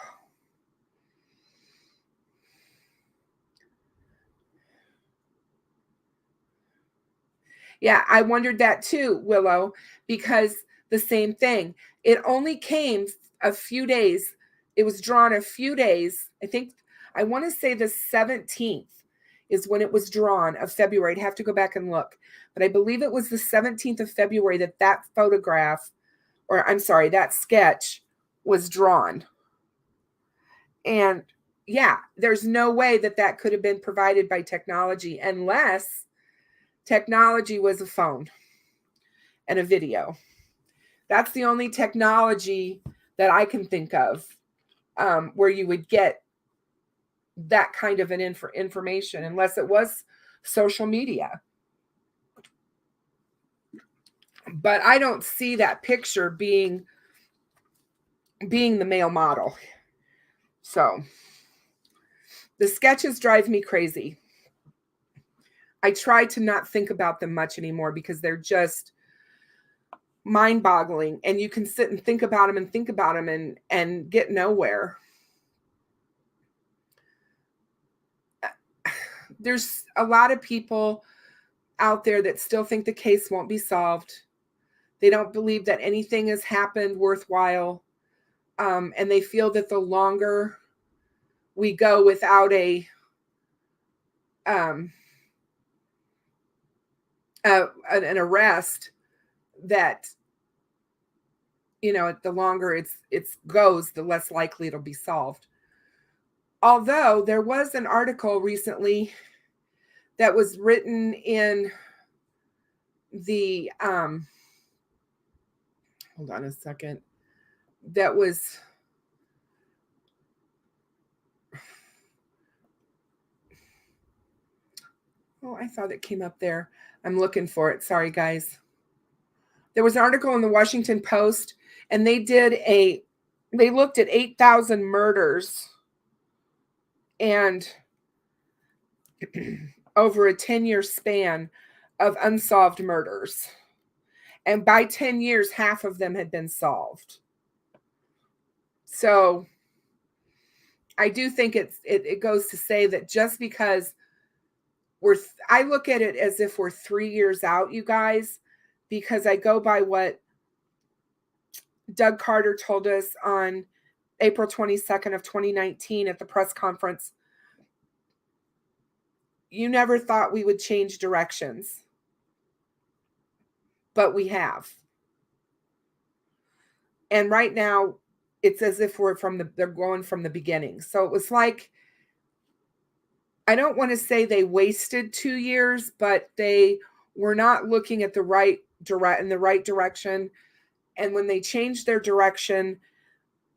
yeah, I wondered that too, Willow, because the same thing. It only came a few days. It was drawn a few days. I want to say the 17th is when it was drawn of February. I'd have to go back and look. But I believe it was the 17th of February that photograph, or I'm sorry, that sketch was drawn. And yeah, there's no way that could have been provided by technology unless technology was a phone and a video. That's the only technology that I can think of where you would get that kind of an information, unless it was social media. But I don't see that picture being the male model. So the sketches drive me crazy. I try to not think about them much anymore because they're just mind-boggling, and you can sit and think about them and get nowhere. There's a lot of people out there that still think the case won't be solved. They don't believe that anything has happened worthwhile. And they feel that the longer we go without an arrest, that, the longer it goes, the less likely it'll be solved. Although there was an article recently that was written in the hold on a second. That was I thought it came up there. I'm looking for it. Sorry, guys. There was an article in the Washington Post, and they looked at 8,000 murders and over a 10-year span of unsolved murders. And by 10 years, half of them had been solved. So I do think it goes to say that just because I look at it as if we're 3 years out, you guys, because I go by what Doug Carter told us on April 22nd of 2019 at the press conference. You never thought we would change directions, but we have. And right now, it's as if they're going from the beginning. So it was like, I don't want to say they wasted 2 years, but they were not looking at in the right direction. And when they changed their direction,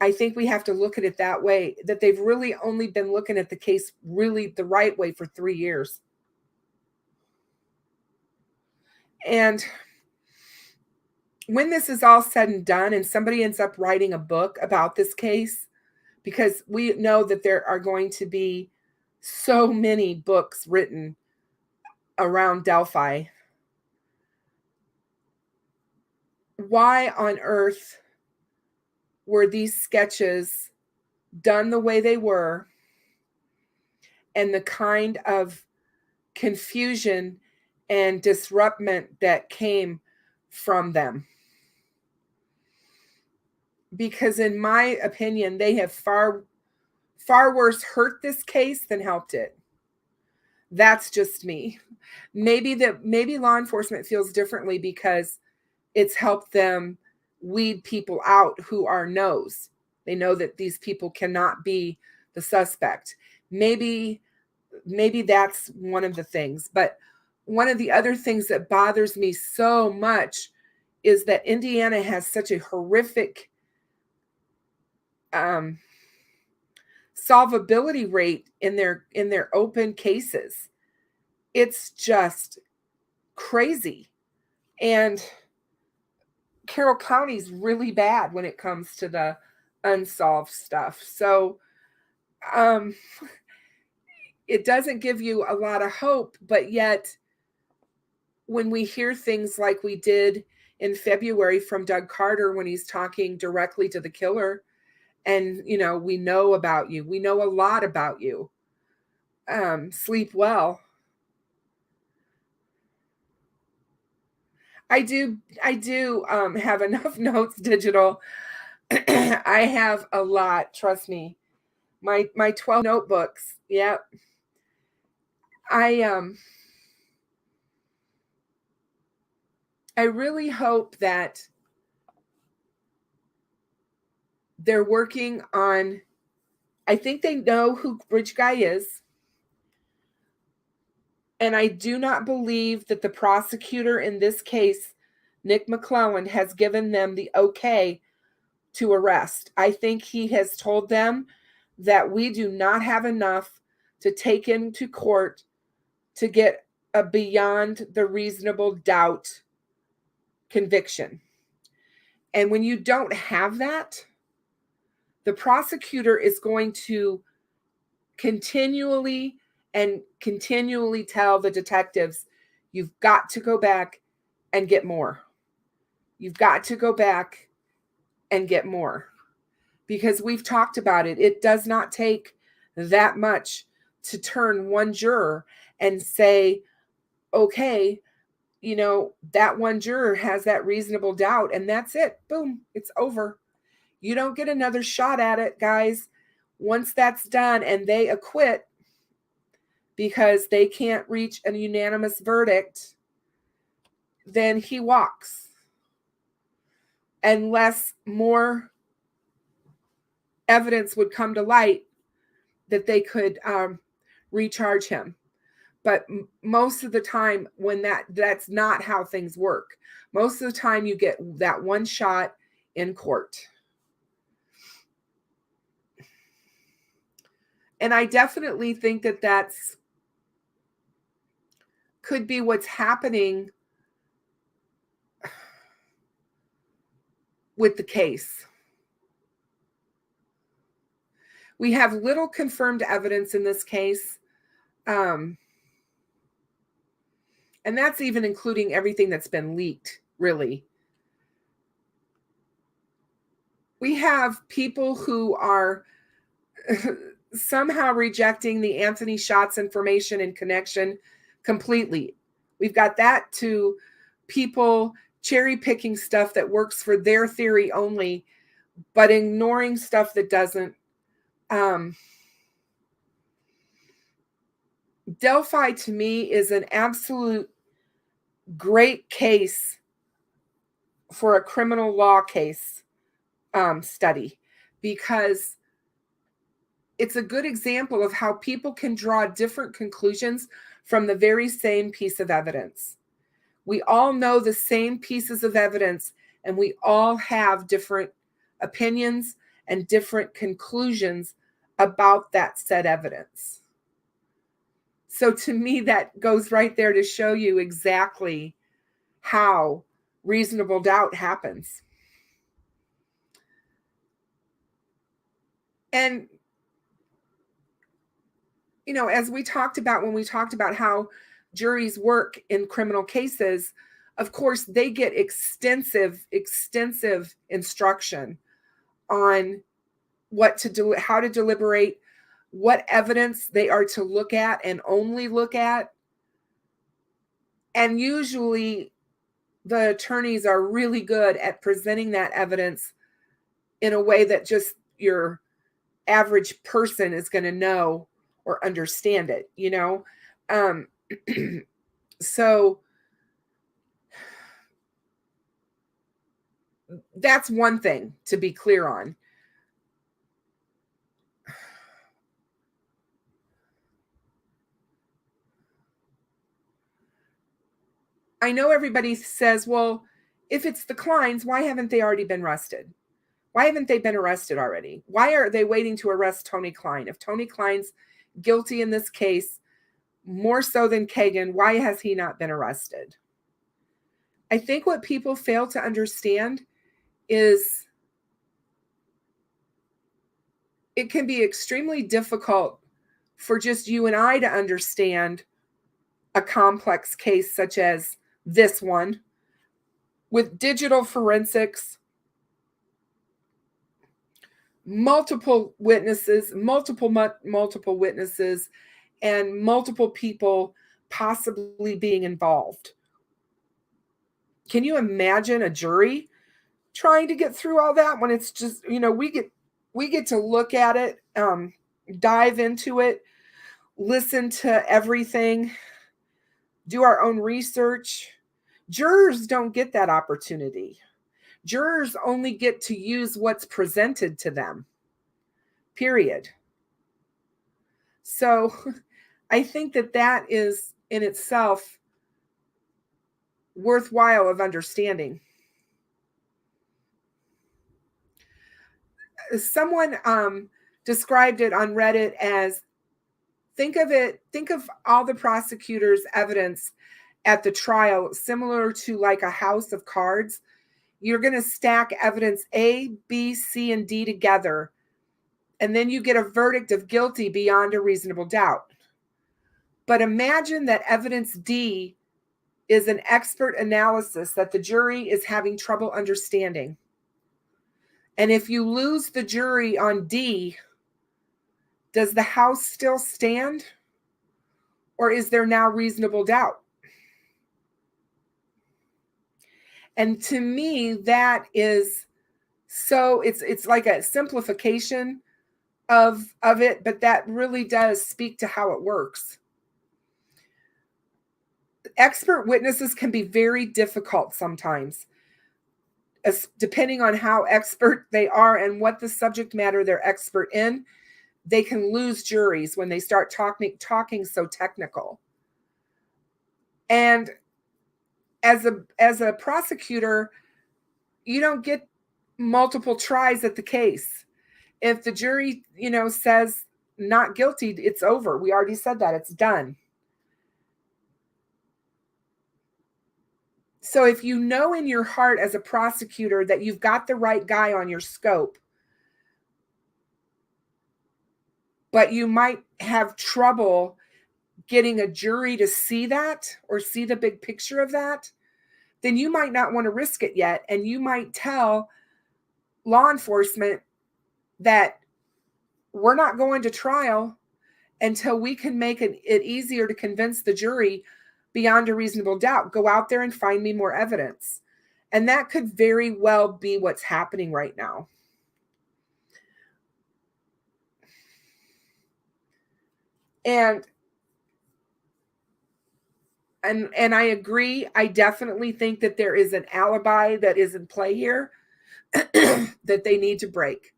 I think we have to look at it that way, that they've really only been looking at the case really the right way for 3 years. And when this is all said and done and somebody ends up writing a book about this case, because we know that there are going to be so many books written around Delphi, why on earth were these sketches done the way they were, and the kind of confusion and disruption that came from them? Because in my opinion, they have far, far worse hurt this case than helped it. That's just me. Maybe law enforcement feels differently because it's helped them weed people out who are no's. They know that these people cannot be the suspect. Maybe that's one of the things. But one of the other things that bothers me so much is that Indiana has such a horrific solvability rate in their open cases. It's just crazy. And Carroll County's really bad when it comes to the unsolved stuff. So it doesn't give you a lot of hope, but yet when we hear things like we did in February from Doug Carter when he's talking directly to the killer, and we know about you, we know a lot about you, sleep well. I do have enough notes digital. I have a lot, trust me. My 12 notebooks. Yep. I really hope that they're working on, I think they know who Bridge Guy is. And I do not believe that the prosecutor in this case, Nick McClellan, has given them the okay to arrest. I think he has told them that we do not have enough to take into court to get a beyond the reasonable doubt conviction. And when you don't have that, the prosecutor is going to continually tell the detectives, you've got to go back and get more. You've got to go back and get more. Because we've talked about it. It does not take that much to turn one juror and say, okay, that one juror has that reasonable doubt, and that's it. Boom, it's over. You don't get another shot at it, guys. Once that's done and they acquit because they can't reach a unanimous verdict, then he walks. Unless more evidence would come to light that they could recharge him. But most of the time, when that's not how things work. Most of the time you get that one shot in court. And I definitely think that that's could be what's happening with the case. We have little confirmed evidence in this case. And that's even including everything that's been leaked, really. We have people who are somehow rejecting the Anthony Schatz information and connection completely. We've got that to people cherry picking stuff that works for their theory only, but ignoring stuff that doesn't. Delphi to me is an absolute great case for a criminal law case study, because it's a good example of how people can draw different conclusions from the very same piece of evidence. We all know the same pieces of evidence, and we all have different opinions and different conclusions about that said evidence. So to me, that goes right there to show you exactly how reasonable doubt happens. And, as we talked about when we talked about how juries work in criminal cases, of course, they get extensive instruction on what to do, how to deliberate, what evidence they are to look at and only look at. And usually the attorneys are really good at presenting that evidence in a way that just your average person is going to know or understand it, you know? So that's one thing to be clear on. I know everybody says, well, if it's the Klines, why haven't they already been arrested? Why haven't they been arrested already? Why are they waiting to arrest Tony Kline? If Tony Kline's guilty in this case, more so than Kegan, why has he not been arrested? I think what people fail to understand is it can be extremely difficult for just you and I to understand a complex case such as this one with digital forensics, multiple witnesses, multiple witnesses, and multiple people possibly being involved. Can you imagine a jury trying to get through all that when it's just, you know, we get to look at it, dive into it, listen to everything, do our own research. Jurors don't get that opportunity. Jurors only get to use what's presented to them, period. So I think that is in itself worthwhile of understanding. Someone described it on Reddit as, think of all the prosecutor's evidence at the trial similar to like a house of cards. You're going to stack evidence A, B, C, and D together, and then you get a verdict of guilty beyond a reasonable doubt. But imagine that evidence D is an expert analysis that the jury is having trouble understanding. And if you lose the jury on D, does the house still stand? Or is there now reasonable doubt? And to me, that is so, it's like a simplification of it, but that really does speak to how it works. Expert witnesses can be very difficult sometimes, depending on how expert they are and what the subject matter they're expert in. They can lose juries when they start talking so technical. And as a prosecutor, you don't get multiple tries at the case. If the jury, says not guilty, it's over. We already said that. It's done. So if you know in your heart as a prosecutor that you've got the right guy on your scope, but you might have trouble getting a jury to see that or see the big picture of that, then you might not want to risk it yet. And you might tell law enforcement that we're not going to trial until we can make it easier to convince the jury beyond a reasonable doubt. Go out there and find me more evidence. And that could very well be what's happening right now. And I agree. I definitely think that there is an alibi that is in play here that they need to break.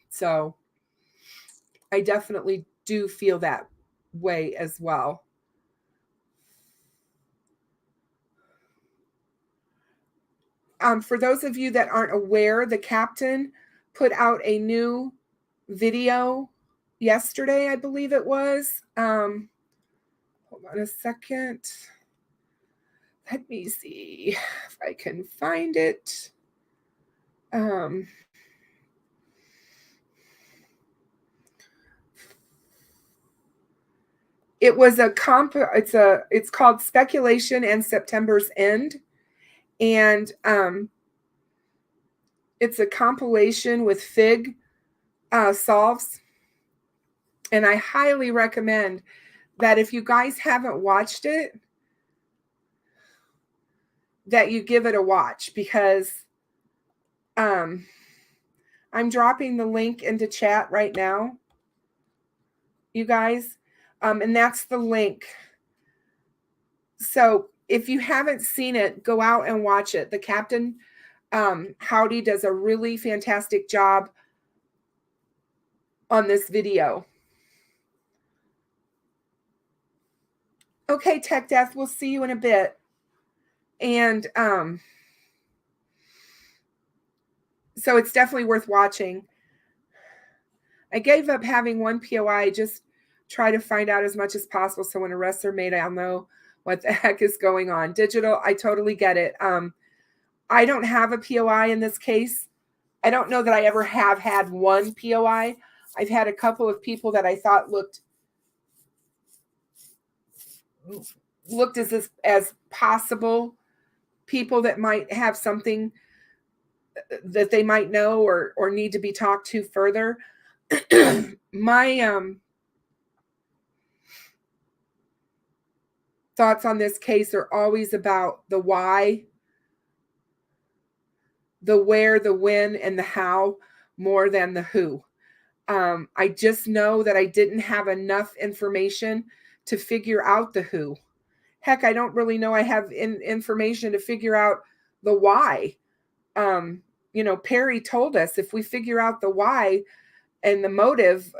So I definitely do feel that way as well. For those of you that aren't aware, the captain put out a new video yesterday, I believe it was. Hold on a second. Let me see if I can find it. It was it's called Speculation and September's End. And it's a compilation with Fig solves. And I highly recommend that if you guys haven't watched it, that you give it a watch, because I'm dropping the link into chat right now, you guys. And that's the link. So if you haven't seen it, go out and watch it. The Captain Howdy does a really fantastic job on this video. Okay, Tech Death, we'll see you in a bit. And so it's definitely worth watching. I gave up having one POI, just try to find out as much as possible so when arrests are made, I'll know what the heck is going on. Digital, I totally get it. I don't have a POI in this case. I don't know that I ever have had one POI. I've had a couple of people that I thought looked as possible people that might have something that they might know or need to be talked to further. My thoughts on this case are always about the why, the where, the when, and the how more than the who. I just know that I didn't have enough information to figure out the who. Heck, I don't really know I have information to figure out the why. Perry told us if we figure out the why and the motive,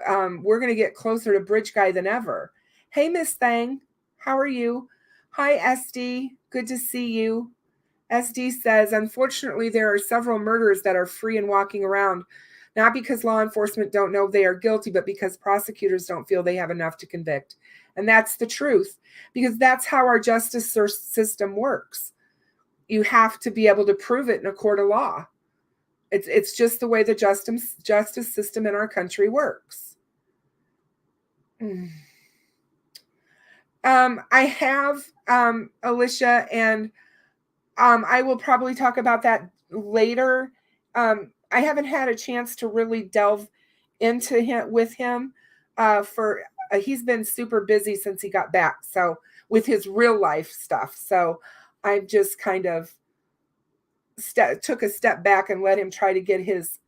we're going to get closer to Bridge Guy than ever. Hey, Miss Thang, how are you? Hi, SD. Good to see you. SD says, unfortunately, there are several murders that are free and walking around, not because law enforcement don't know they are guilty, but because prosecutors don't feel they have enough to convict. And that's the truth, because that's how our justice system works. You have to be able to prove it in a court of law. It's just the way the justice system in our country works. I have Alicia, and I will probably talk about that later. I haven't had a chance to really delve into him with him he's been super busy since he got back, so with his real life stuff. So I've just kind of took a step back and let him try to get his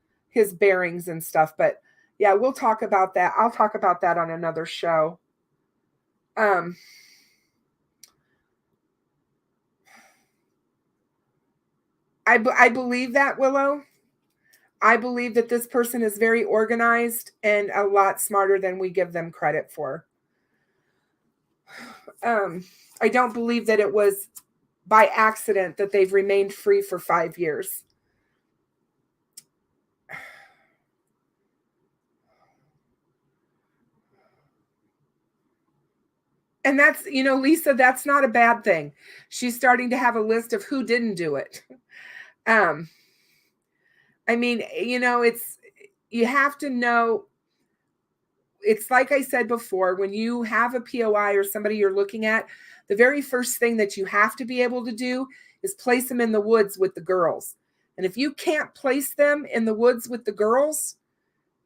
bearings and stuff. But yeah, we'll talk about that. I'll talk about that on another show. I believe that, Willow. I believe that this person is very organized and a lot smarter than we give them credit for. I don't believe that it was by accident that they've remained free for 5 years. And that's, Lisa, that's not a bad thing. She's starting to have a list of who didn't do it. I mean, you have to know, it's like I said before, when you have a POI or somebody you're looking at, the very first thing that you have to be able to do is place them in the woods with the girls. And if you can't place them in the woods with the girls,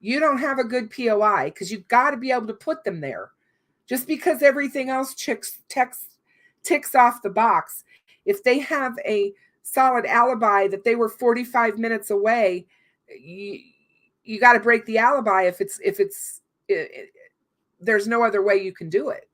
you don't have a good POI, because you've got to be able to put them there. Just because everything else ticks off the box, if they have a solid alibi that they were 45 minutes away, you got to break the alibi if there's no other way you can do it.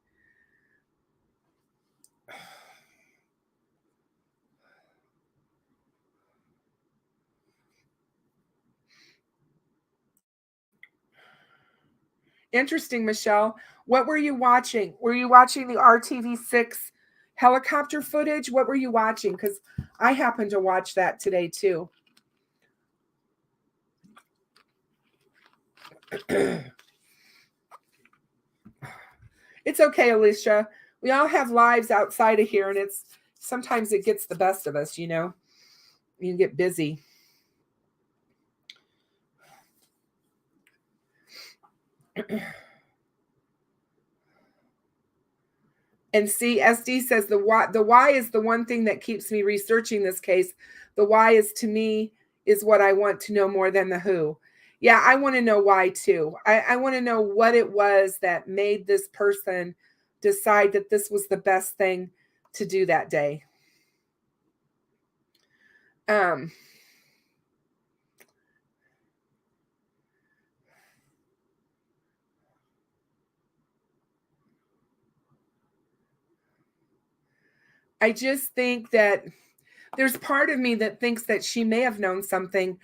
Interesting, Michelle. What were you watching? Were you watching the RTV6 helicopter footage? What were you watching? Because I happened to watch that today too. It's okay, Alicia. We all have lives outside of here, and sometimes it gets the best of us, You can get busy. And see, SD says the why is the one thing that keeps me researching this case. The why is, to me, is what I want to know more than the who. Yeah, I want to know why too. I want to know what it was that made this person decide that this was the best thing to do that day. I just think that there's part of me that thinks that she may have known something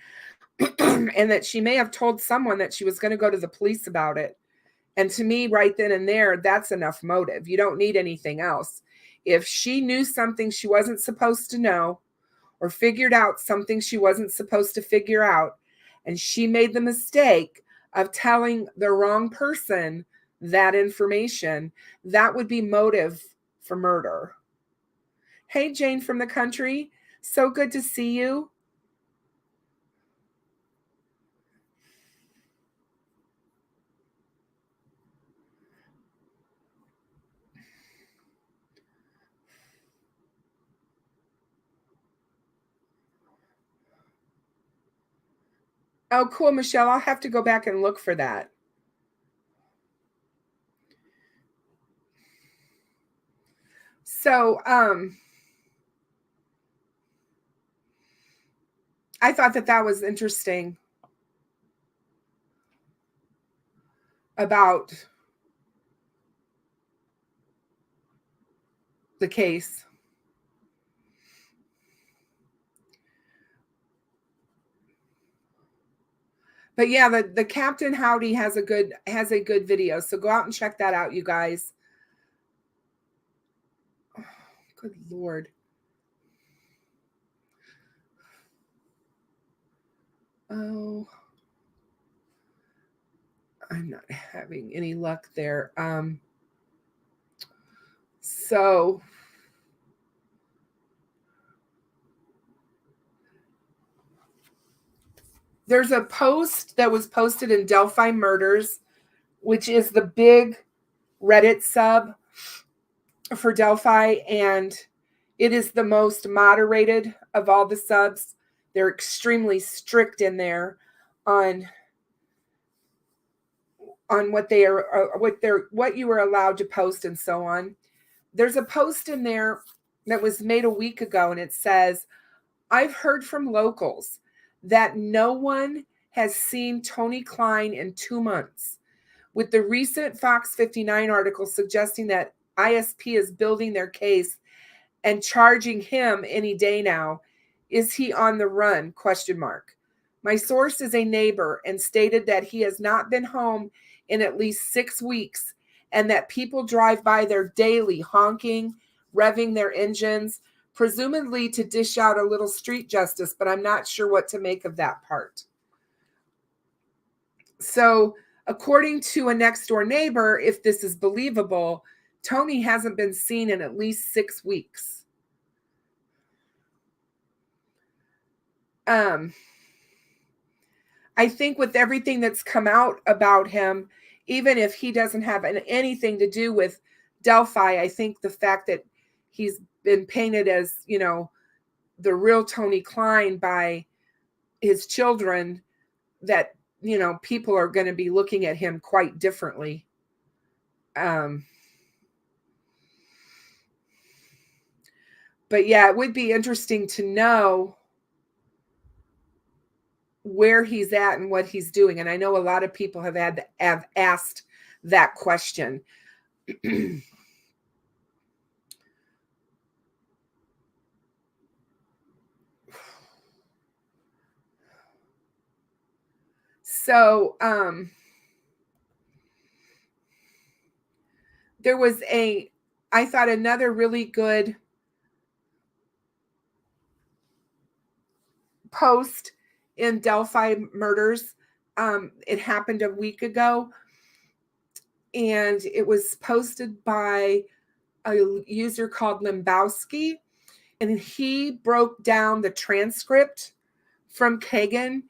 and that she may have told someone that she was going to go to the police about it. And to me, right then and there, that's enough motive. You don't need anything else. If she knew something she wasn't supposed to know, or figured out something she wasn't supposed to figure out, and she made the mistake of telling the wrong person that information, that would be motive for murder. Hey, Jane from the country. So good to see you. Oh, cool, Michelle. I'll have to go back and look for that. So, I thought that was interesting about the case. But yeah, the Captain Howdy has a good video. So go out and check that out, you guys. Oh, good Lord. Oh, I'm not having any luck there. So there's a post that was posted in Delphi Murders, which is the big Reddit sub for Delphi, and it is the most moderated of all the subs. They're extremely strict in there on what they are, what you are allowed to post and so on. There's a post in there that was made a week ago, and it says, I've heard from locals that no one has seen Tony Kline in 2 months. With the recent Fox 59 article suggesting that ISP is building their case and charging him any day now, is he on the run? ? My source is a neighbor and stated that he has not been home in at least 6 weeks and that people drive by there daily honking, revving their engines, presumably to dish out a little street justice, but I'm not sure what to make of that part. So, according to a next door neighbor, if this is believable, Tony hasn't been seen in at least 6 weeks. I think with everything that's come out about him, even if he doesn't have anything to do with Delphi, I think the fact that he's been painted as, the real Tony Kline by his children, that, people are going to be looking at him quite differently. But yeah, it would be interesting to know where he's at and what he's doing. And I know a lot of people have asked that question. So, there was I thought another really good post in Delphi Murders. It happened a week ago, and it was posted by a user called Limbowski, and he broke down the transcript from Kegan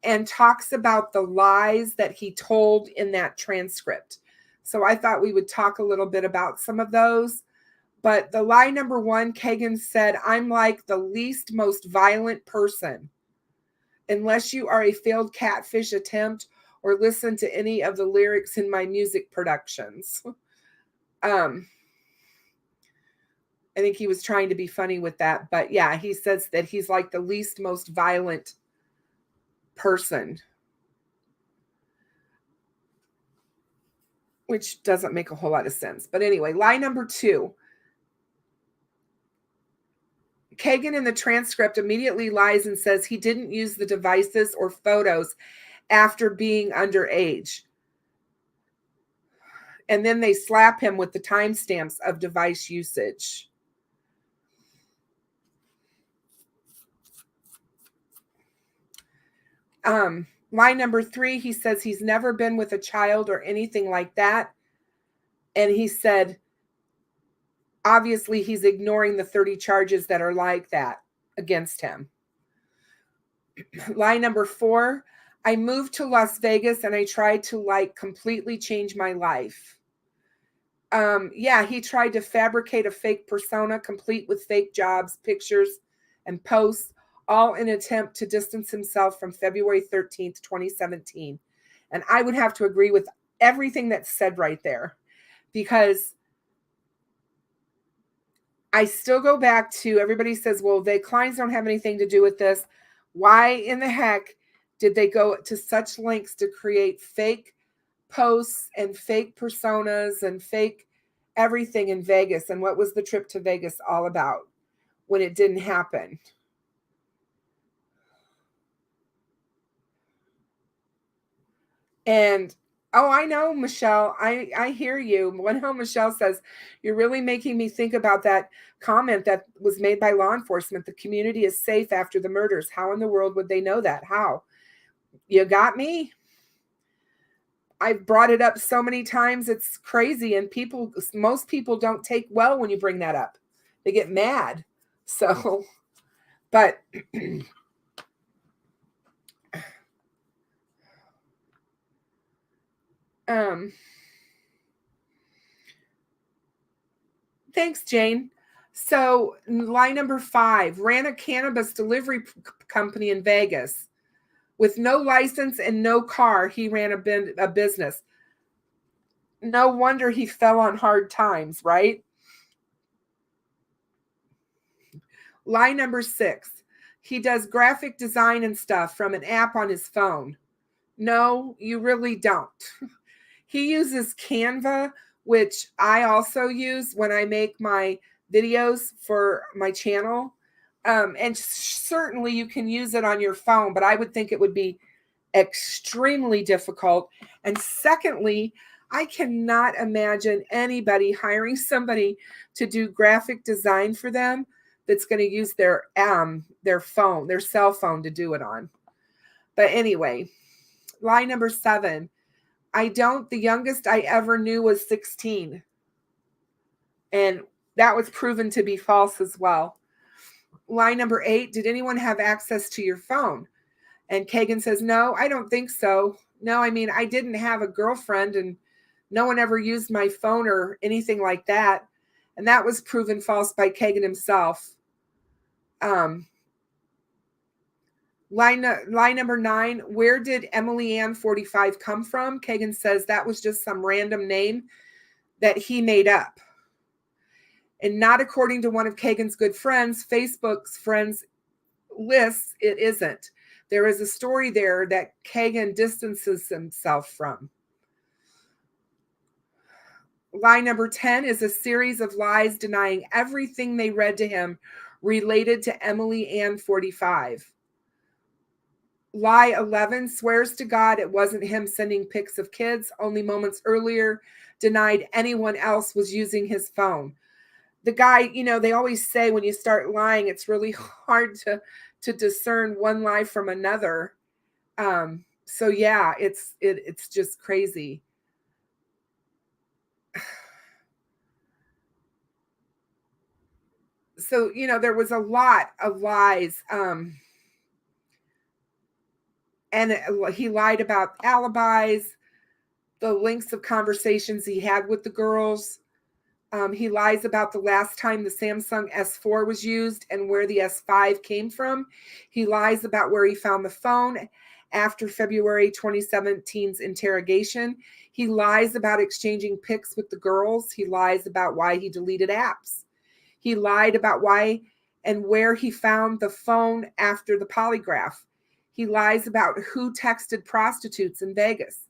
and talks about the lies that he told in that transcript. So I thought we would talk a little bit about some of those. But the lie number 1, Kegan said, I'm like the least most violent person. Unless you are a failed catfish attempt or listen to any of the lyrics in my music productions. I think he was trying to be funny with that. But yeah, he says that he's like the least most violent person, which doesn't make a whole lot of sense. But anyway, lie number 2. Kegan in the transcript immediately lies and says he didn't use the devices or photos after being underage. And then they slap him with the timestamps of device usage. Line number 3, he says he's never been with a child or anything like that. And he said, obviously, he's ignoring the 30 charges that are like that against him. Line number 4, I moved to Las Vegas and I tried to completely change my life. Yeah, he tried to fabricate a fake persona complete with fake jobs, pictures, and posts, all in an attempt to distance himself from February 13th, 2017. And I would have to agree with everything that's said right there, because I still go back to, everybody says, well, the Klines don't have anything to do with this. Why in the heck did they go to such lengths to create fake posts and fake personas and fake everything in Vegas? And what was the trip to Vegas all about when it didn't happen? And oh, I know, Michelle, I hear you. One home Michelle says, you're really making me think about that comment that was made by law enforcement. The community is safe after the murders. How in the world would they know that? How? You got me? I've brought it up so many times. It's crazy. And most people don't take well when you bring that up. They get mad. So, but thanks, Jane. So line number 5, ran a cannabis delivery company in Vegas. With no license and no car, he ran a business. No wonder he fell on hard times, right? Line number 6, he does graphic design and stuff from an app on his phone. No, you really don't. He uses Canva, which I also use when I make my videos for my channel. And certainly you can use it on your phone, but I would think it would be extremely difficult. And secondly, I cannot imagine anybody hiring somebody to do graphic design for them that's going to use their phone, their cell phone to do it on. But anyway, line number 7, the youngest I ever knew was 16. And that was proven to be false as well. Line number 8, did anyone have access to your phone? And Kegan says, no, I don't think so. No, I mean, I didn't have a girlfriend and no one ever used my phone or anything like that. And that was proven false by Kegan himself. Line number 9, where did Emily Ann 45 come from? Kegan says that was just some random name that he made up. And not according to one of Kegan's good friends, Facebook's friends lists, it isn't. There is a story there that Kegan distances himself from. Line number 10 is a series of lies denying everything they read to him related to Emily Ann 45. Lie 11, swears to God it wasn't him sending pics of kids. Only moments earlier, denied anyone else was using his phone. The guy, they always say when you start lying, it's really hard to discern one lie from another. So yeah, it's just crazy. So, there was a lot of lies. And he lied about alibis, the lengths of conversations he had with the girls. He lies about the last time the Samsung S4 was used and where the S5 came from. He lies about where he found the phone after February 2017's interrogation. He lies about exchanging pics with the girls. He lies about why he deleted apps. He lied about why and where he found the phone after the polygraph. He lies about who texted prostitutes in Vegas.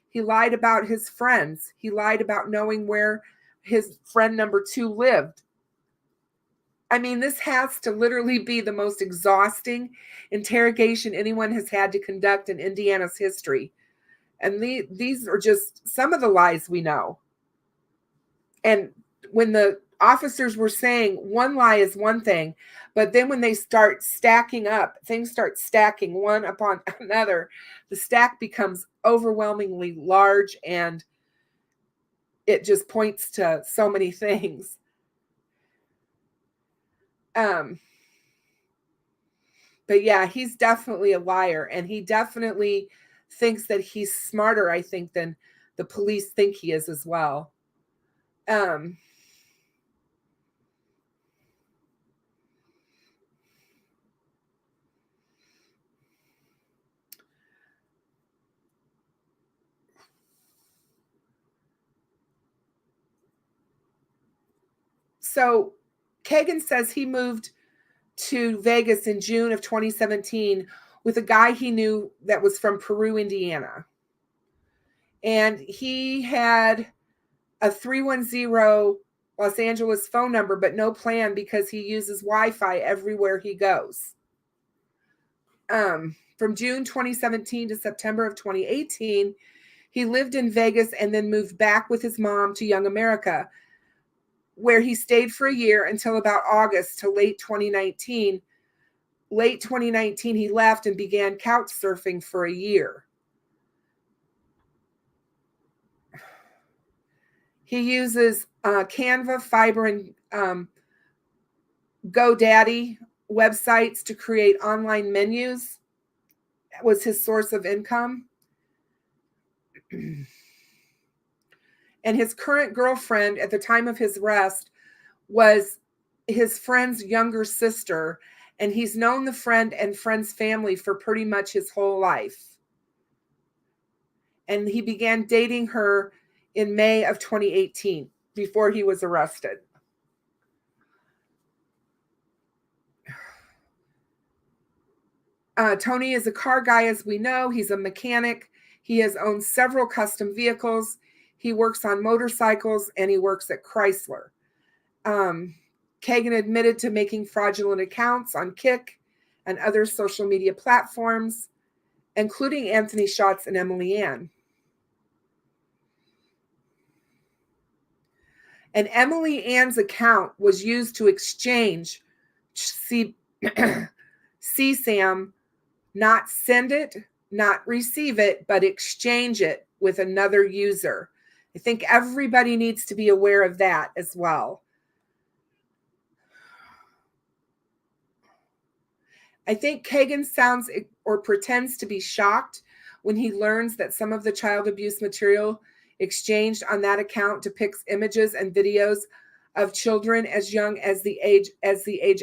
He lied about his friends. He lied about knowing where his friend number 2 lived. I mean, this has to literally be the most exhausting interrogation anyone has had to conduct in Indiana's history. And these are just some of the lies we know. And when the officers were saying one lie is one thing, but then when they start stacking up, things start stacking one upon another, the stack becomes overwhelmingly large, and it just points to so many things. But yeah, he's definitely a liar, and he definitely thinks that he's smarter, I think, than the police think he is as well. So Kegan says he moved to Vegas in June of 2017 with a guy he knew that was from Peru, Indiana. And he had a 310 Los Angeles phone number, but no plan because he uses Wi-Fi everywhere he goes. From June 2017 to September of 2018, he lived in Vegas and then moved back with his mom to Young America, where he stayed for a year until about August to late 2019. Late 2019, he left and began couch surfing for a year. He uses Canva, Fiverr, and GoDaddy websites to create online menus. That was his source of income. And his current girlfriend at the time of his arrest was his friend's younger sister, and he's known the friend and friend's family for pretty much his whole life. And he began dating her in May of 2018 before he was arrested. Tony is a car guy, as we know. He's a mechanic. He has owned several custom vehicles. He works on motorcycles, and he works at Chrysler. Kegan admitted to making fraudulent accounts on Kik and other social media platforms, including Anthony Schatz and Emily Ann. And Emily Ann's account was used to exchange CSAM, not send it, not receive it, but exchange it with another user. I think everybody needs to be aware of that as well. I think Kegan sounds or pretends to be shocked when he learns that some of the child abuse material exchanged on that account depicts images and videos of children as young as the age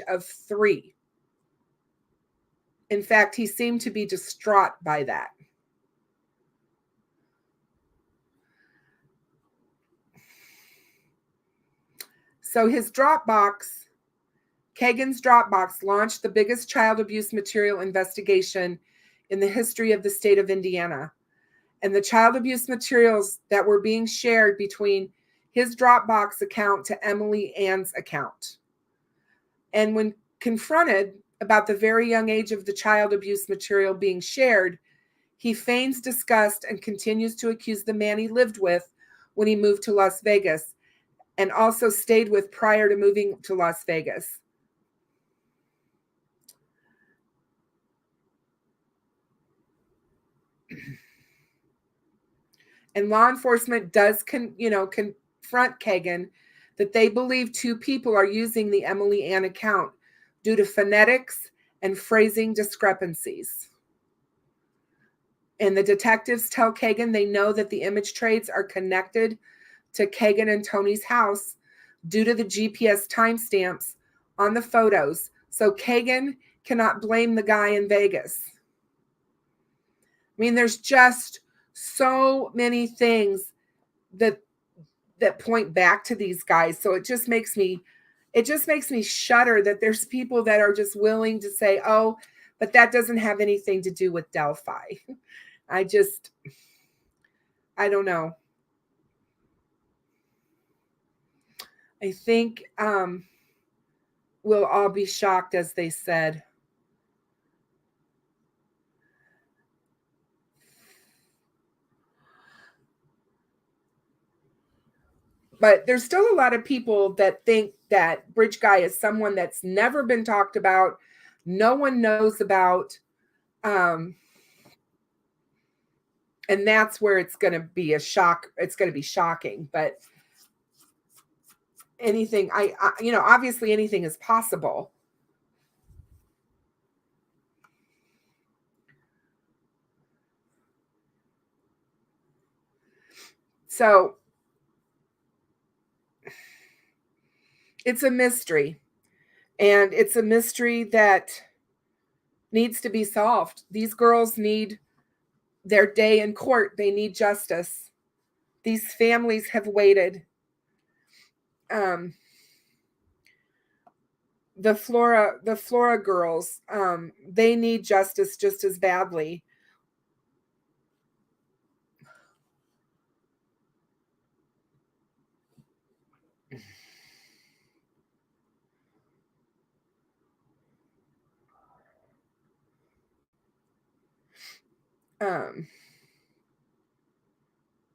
of 3. In fact, he seemed to be distraught by that. So his Dropbox, Kegan's Dropbox, launched the biggest child abuse material investigation in the history of the state of Indiana. And the child abuse materials that were being shared between his Dropbox account to Emily Ann's account. And when confronted about the very young age of the child abuse material being shared, he feigns disgust and continues to accuse the man he lived with when he moved to Las Vegas and also stayed with prior to moving to Las Vegas. And law enforcement does confront Kegan that they believe 2 people are using the Emily Ann account due to phonetics and phrasing discrepancies. And the detectives tell Kegan they know that the image trades are connected to Kegan and Tony's house due to the GPS timestamps on the photos. So Kegan cannot blame the guy in Vegas. I mean, there's just so many things that point back to these guys. So it just makes me shudder that there's people that are just willing to say, oh, but that doesn't have anything to do with Delphi. I don't know. we'll all be shocked, as they said. But there's still a lot of people that think that Bridge Guy is someone that's never been talked about, no one knows about, and that's where it's going to be a shock. It's going to be shocking. But anything, obviously anything is possible. So it's a mystery, and it's a mystery that needs to be solved. These girls need their day in court. They need justice. These families have waited. The Flora girls, they need justice just as badly.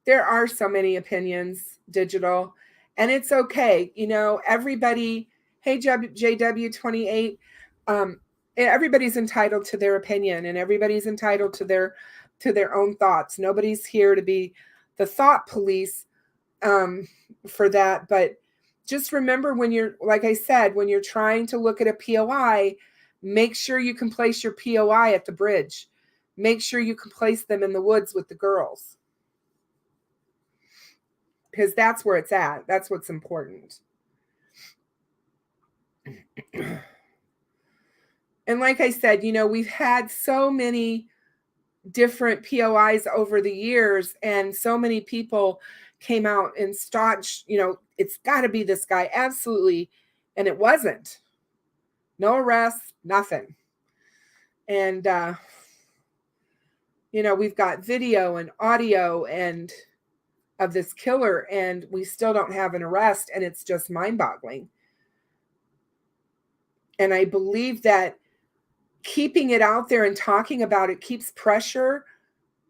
There are so many opinions, digital, and it's okay. Everybody, hey, JW28, everybody's entitled to their opinion, and everybody's entitled to their own thoughts. Nobody's here to be the thought police for that. But just remember, when you're, like I said, when you're trying to look at a POI, make sure you can place your POI at the bridge. Make sure you can place them in the woods with the girls, because that's where it's at. That's what's important. And like I said, we've had so many different POIs over the years, and so many people came out and staunch, it's got to be this guy. Absolutely. And it wasn't. No arrests, nothing. And, we've got video and audio and of this killer, and we still don't have an arrest, and it's just mind-boggling. And I believe that keeping it out there and talking about it keeps pressure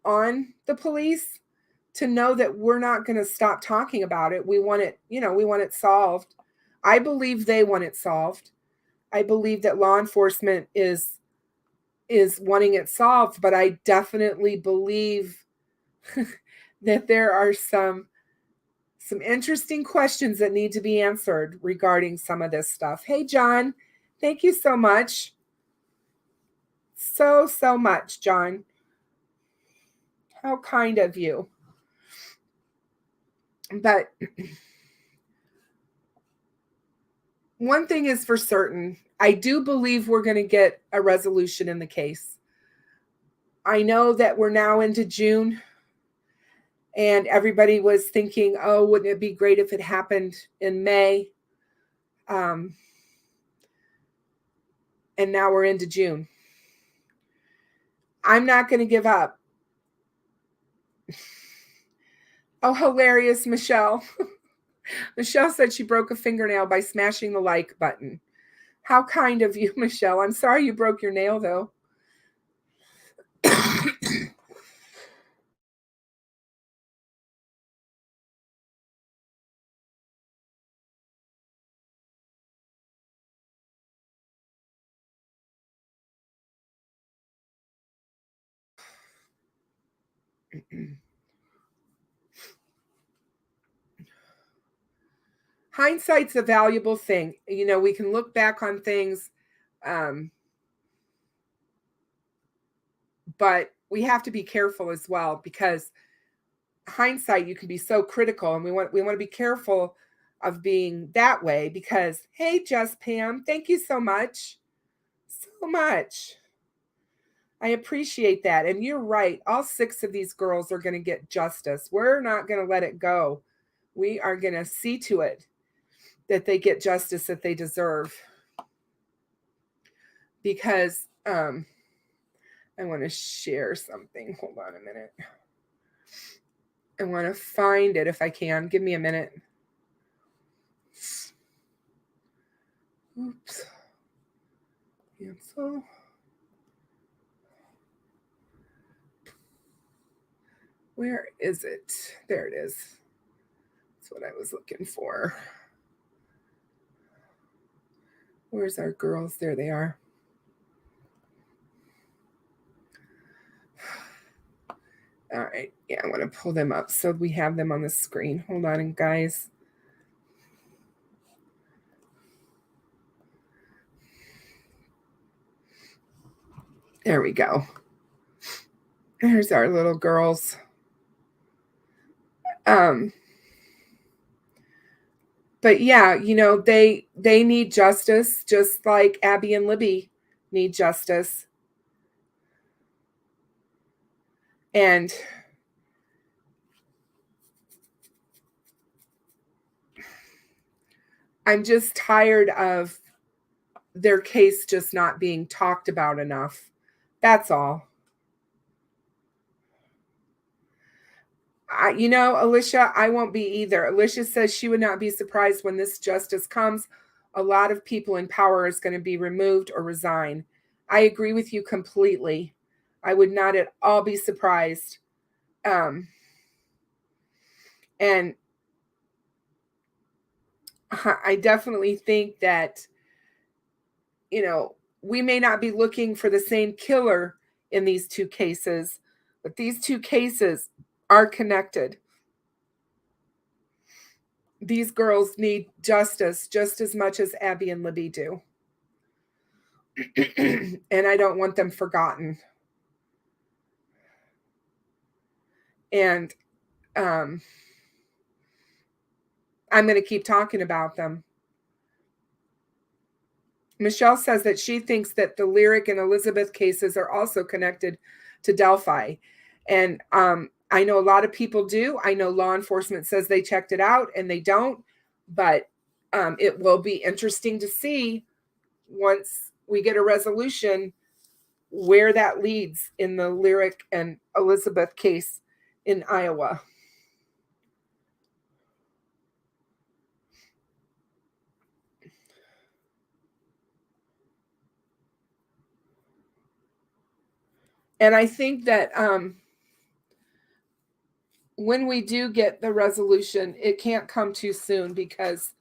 on the police to know that we're not going to stop talking about it. We want it, we want it solved. I believe they want it solved. I believe that law enforcement is wanting it solved, but I definitely believe that there are some interesting questions that need to be answered regarding some of this stuff. Hey, John, thank you so much. So much, John. How kind of you. But one thing is for certain, I do believe we're going to get a resolution in the case. I know that we're now into June, and everybody was thinking, oh, wouldn't it be great if it happened in May? And now we're into June. I'm not going to give up. Oh, hilarious, Michelle. Michelle said she broke a fingernail by smashing the like button. How kind of you, Michelle. I'm sorry you broke your nail, though. Hindsight's a valuable thing. We can look back on things, but we have to be careful as well, because hindsight, you can be so critical, and we want to be careful of being that way, because, hey, Just Pam, thank you so much. So much. I appreciate that. And you're right. All 6 of these girls are going to get justice. We're not going to let it go. We are going to see to it that they get justice that they deserve. Because I want to share something. Hold on a minute. I want to find it if I can. Give me a minute. Oops. Cancel. Where is it? There it is. That's what I was looking for. Where's our girls? There they are. All right. Yeah, I want to pull them up so we have them on the screen. Hold on, guys. There we go. There's our little girls. But yeah, you know, they need justice, just like Abby and Libby need justice. And I'm just tired of their case just not being talked about enough. That's all. You know, Alicia, I won't be either. Alicia says she would not be surprised when this justice comes. A lot of people in power is going to be removed or resign. I agree with you completely. I would not at all be surprised. And I definitely think that, you know, we may not be looking for the same killer in these two cases, but these two cases are connected. These girls need justice just as much as Abby and Libby do. And I don't want them forgotten. And I'm going to keep talking about them. Michelle says that she thinks that the Lyric and Elizabeth cases are also connected to Delphi. And I know a lot of people do. I know law enforcement says they checked it out and they don't. But it will be interesting to see once we get a resolution where that leads in the Lyric and Elizabeth case in Iowa. And I think that when we do get the resolution, it can't come too soon because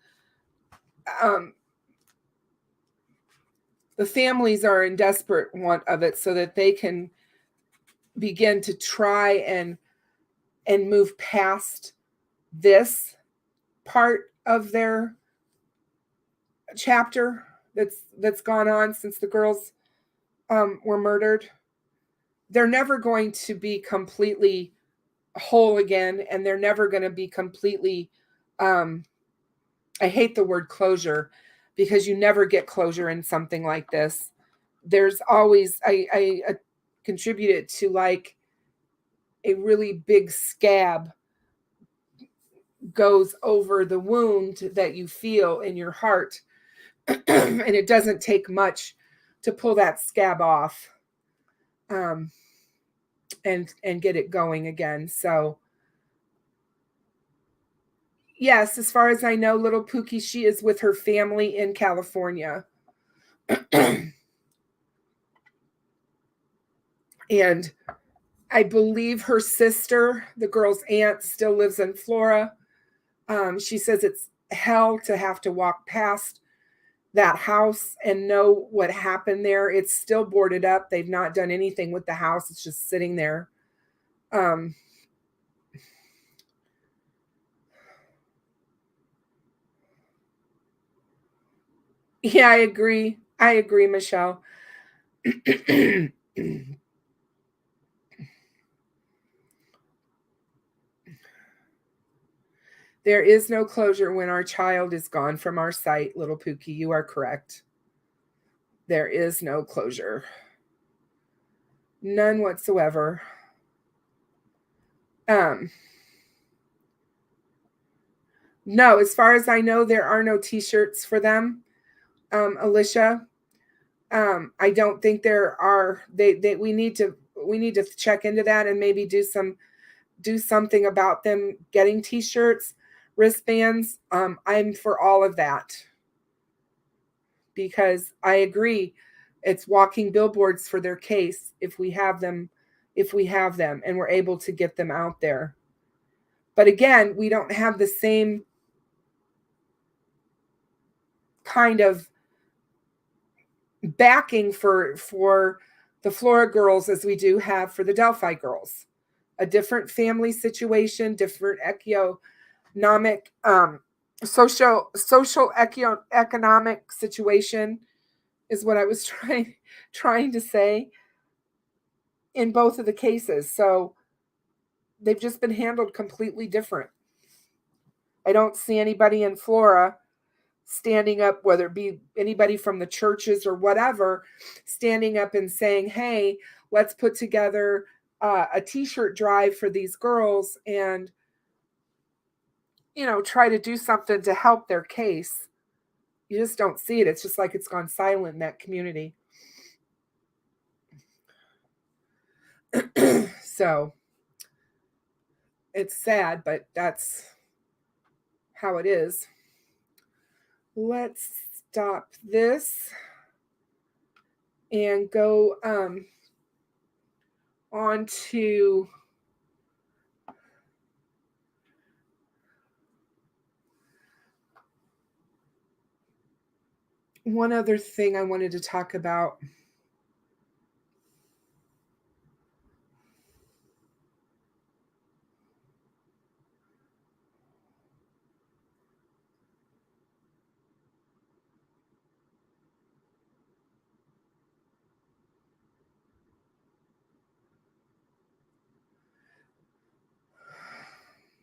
the families are in desperate want of it so that they can begin to try and move past this part of their chapter that's gone on since the girls were murdered. They're never going to be completely whole again, and they're never going to be completely I hate the word closure because you never get closure in something like this. There's always I contributed to like a really big scab goes over the wound that you feel in your heart. And it doesn't take much to pull that scab off and get it going again. So yes, as far as I know, little Pookie, she is with her family in California. And I believe her sister, the girl's aunt, still lives in Flora. She says it's hell to have to walk past that house and know what happened there. It's still boarded up. They've not done anything with the house. It's just sitting there. Yeah, I agree. I agree, Michelle. There is no closure when our child is gone from our sight, little Pookie. You are correct. There is no closure. None whatsoever. No, as far as I know, there are no t-shirts for them, Alicia. I don't think there are. We need to check into that and maybe do something about them getting t-shirts, wristbands. I'm for all of that because I agree. It's walking billboards for their case if we have them, and we're able to get them out there. But again, we don't have the same kind of backing for the Flora girls as we do have for the Delphi girls. A different family situation, different economic, social economic situation is what I was trying to say in both of the cases. So they've just been handled completely different. I don't see anybody in Flora standing up, whether it be anybody from the churches or whatever, standing up and saying, hey, let's put together a t-shirt drive for these girls and, try to do something to help their case. You just don't see it. It's just like it's gone silent in that community. So it's sad, but that's how it is. Let's stop this and go on to one other thing I wanted to talk about.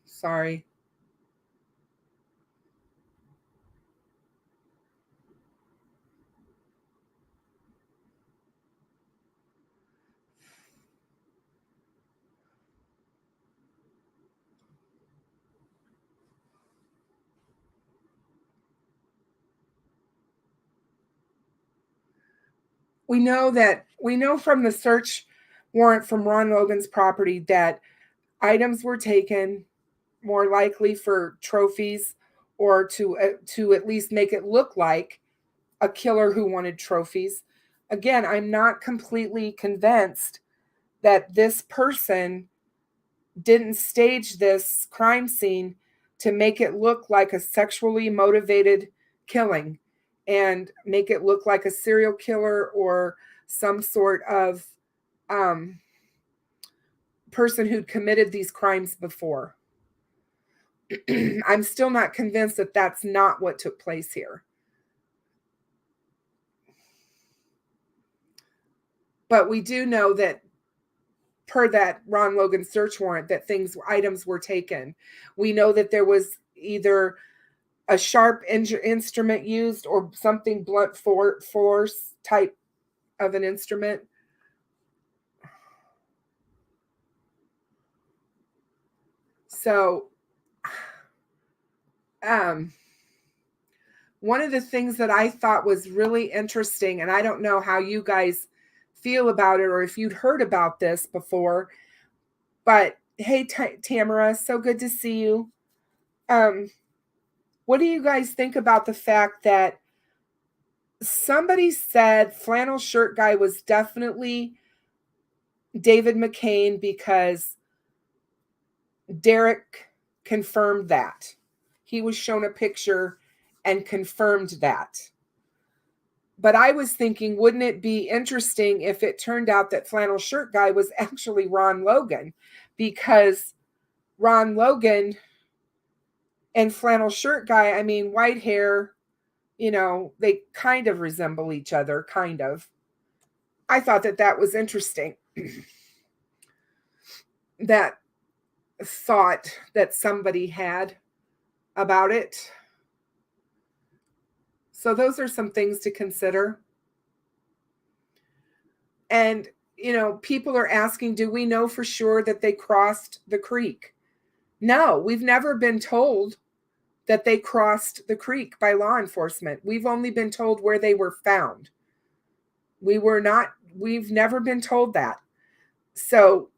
Sorry. We know from the search warrant from Ron Logan's property that items were taken, more likely for trophies or to at least make it look like a killer who wanted trophies. Again, I'm not completely convinced that this person didn't stage this crime scene to make it look like a sexually motivated killing and make it look like a serial killer or some sort of person who'd committed these crimes before. I'm still not convinced that that's not what took place here. But we do know that per that Ron Logan search warrant that items were taken. We know that there was either a sharp instrument used or something blunt force type of an instrument. So, one of the things that I thought was really interesting, and I don't know how you guys feel about it or if you'd heard about this before, but hey, Tamara, so good to see you. What do you guys think about the fact that somebody said Flannel Shirt Guy was definitely David McCain because Derek confirmed that? He was shown a picture and confirmed that. But I was thinking, wouldn't it be interesting if it turned out that Flannel Shirt Guy was actually Ron Logan? Because Ron Logan and Flannel Shirt Guy, I mean, white hair, they kind of resemble each other, kind of. I thought that was interesting. That thought that somebody had about it. So those are some things to consider. And, people are asking, do we know for sure that they crossed the creek? No, we've never been told that they crossed the creek by law enforcement. We've only been told where they were found. We've never been told that. So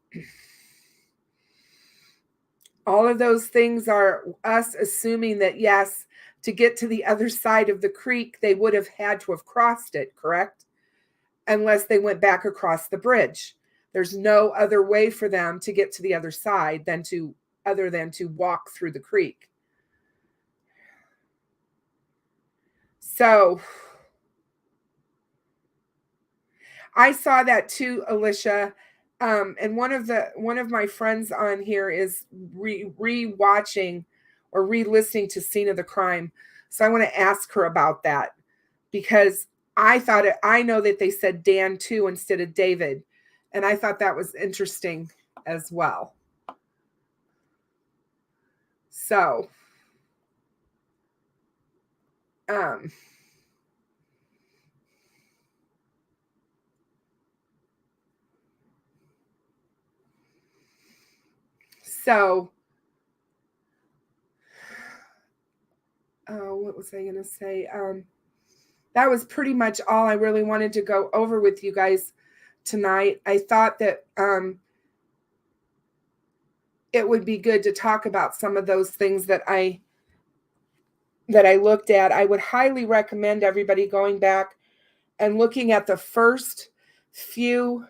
all of those things are us assuming that, yes, to get to the other side of the creek, they would have had to have crossed it, correct? unless they went back across the bridge. There's no other way for them to get to the other side other than to walk through the creek. So I saw that too, Alicia. And one of my friends on here is re-watching or re-listening to Scene of the Crime. So I want to ask her about that, because I know that they said Dan too instead of David. And I thought that was interesting as well. So, what was I going to say? That was pretty much all I really wanted to go over with you guys tonight. I thought that it would be good to talk about some of those things that I looked at. I would highly recommend everybody going back and looking at the first few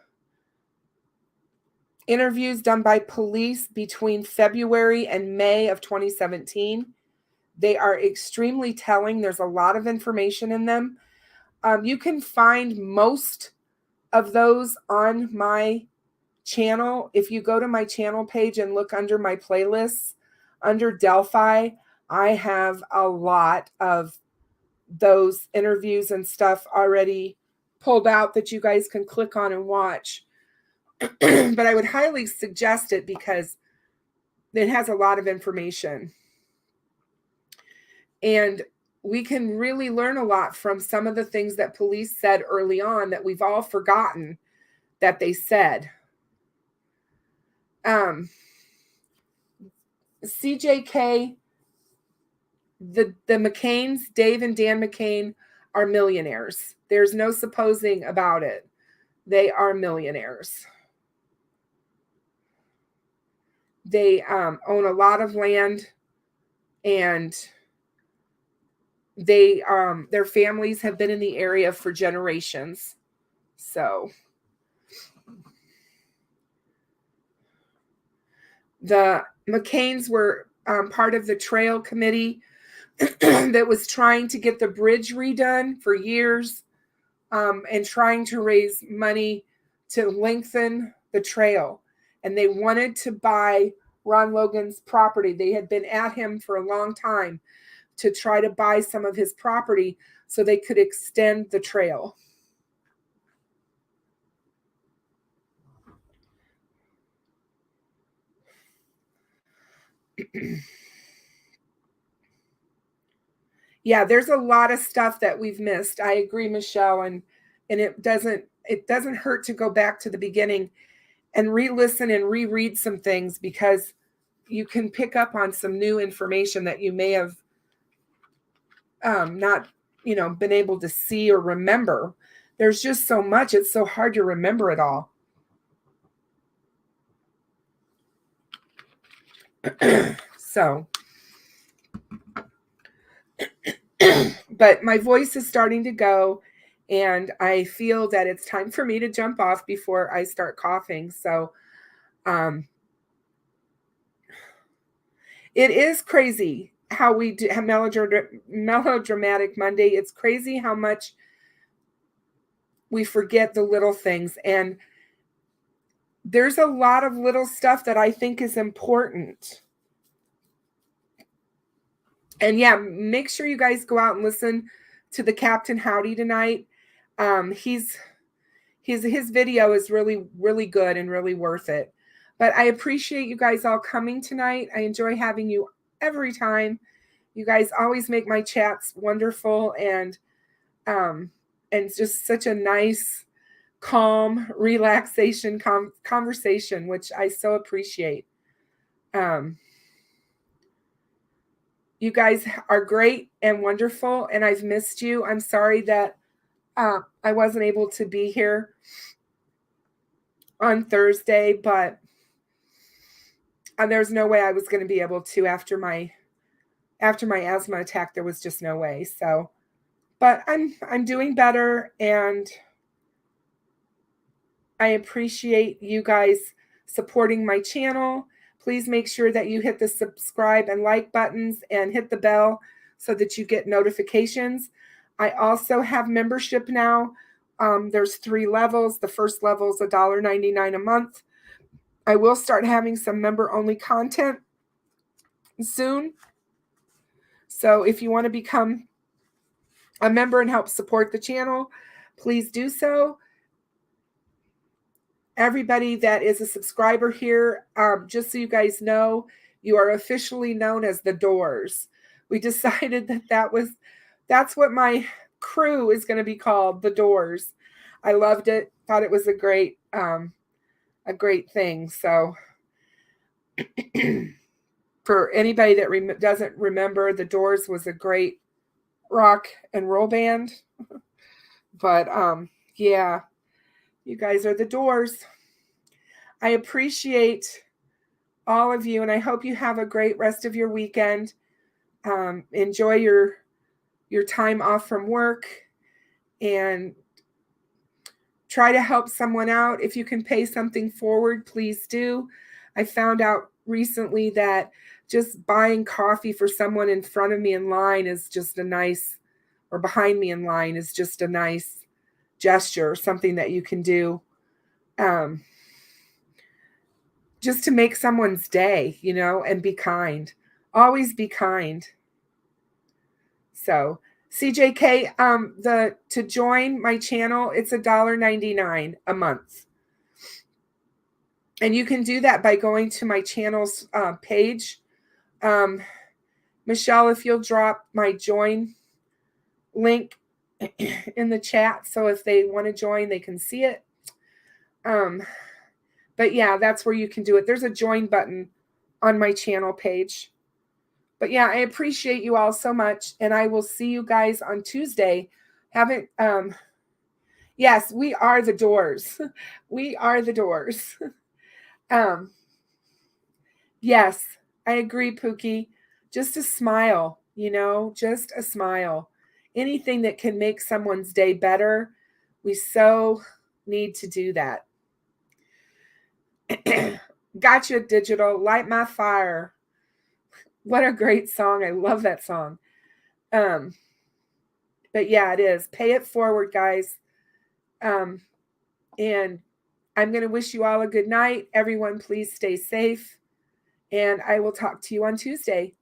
interviews done by police between February and May of 2017. They are extremely telling. There's a lot of information in them. You can find most of those on my channel. If you go to my channel page and look under my playlists, under Delphi, I have a lot of those interviews and stuff already pulled out that you guys can click on and watch. But I would highly suggest it because it has a lot of information. And we can really learn a lot from some of the things that police said early on that we've all forgotten that they said. CJK, the McCains, Dave and Dan McCain, are millionaires. There's no supposing about it. They are millionaires. They own a lot of land, and their families have been in the area for generations. So the McCains were part of the trail committee that was trying to get the bridge redone for years, and trying to raise money to lengthen the trail. And they wanted to buy Ron Logan's property. They had been at him for a long time to try to buy some of his property so they could extend the trail. Yeah, there's a lot of stuff that we've missed. I agree, Michelle, and it doesn't hurt to go back to the beginning and re-listen and reread some things, because you can pick up on some new information that you may have not, been able to see or remember. There's just so much. It's so hard to remember it all. So, but my voice is starting to go, and I feel that it's time for me to jump off before I start coughing. So, it is crazy how we do have melodramatic Monday. It's crazy how much we forget the little things. And there's a lot of little stuff that I think is important. And yeah, make sure you guys go out and listen to the Captain Howdy tonight. His video is really, really good and really worth it. But I appreciate you guys all coming tonight. I enjoy having you every time. You guys always make my chats wonderful, and just such a nice, calm, relaxation conversation, which I so appreciate. You guys are great and wonderful, and I've missed you. I'm sorry that I wasn't able to be here on Thursday, but there's no way I was going to be able to after my asthma attack. There was just no way. So, but I'm doing better, and I appreciate you guys supporting my channel. Please make sure that you hit the subscribe and like buttons and hit the bell so that you get notifications. I also have membership now. There's 3 levels. The first level is $1.99 a month. I will start having some member-only content soon. So if you want to become a member and help support the channel, please do so. Everybody that is a subscriber here, just so you guys know, you are officially known as the Doors. We decided that's what my crew is going to be called, the Doors. I loved it. Thought it was a great thing. So for anybody that doesn't remember, the Doors was a great rock and roll band. But yeah, you guys are the Doors. I appreciate all of you, and I hope you have a great rest of your weekend. Enjoy your time off from work, and try to help someone out. If you can pay something forward, please do. I found out recently that just buying coffee for someone in front of me in line is just a nice, or behind me in line is just a nice gesture, something that you can do just to make someone's day, and be kind. Always be kind. So CJK, to join my channel, it's $1.99 a month. And you can do that by going to my channel's page. Michelle, if you'll drop my join link in the chat, so if they want to join, they can see it. But yeah, that's where you can do it. There's a join button on my channel page. But yeah, I appreciate you all so much, and I will see you guys on Tuesday. Yes, we are the Doors. We are the Doors. Yes, I agree, Pookie. Just a smile, just a smile. Anything that can make someone's day better, we so need to do that. Gotcha, Digital. Light My Fire. What a great song. I love that song. But yeah, it is. Pay it forward, guys. And I'm going to wish you all a good night. Everyone, please stay safe. And I will talk to you on Tuesday.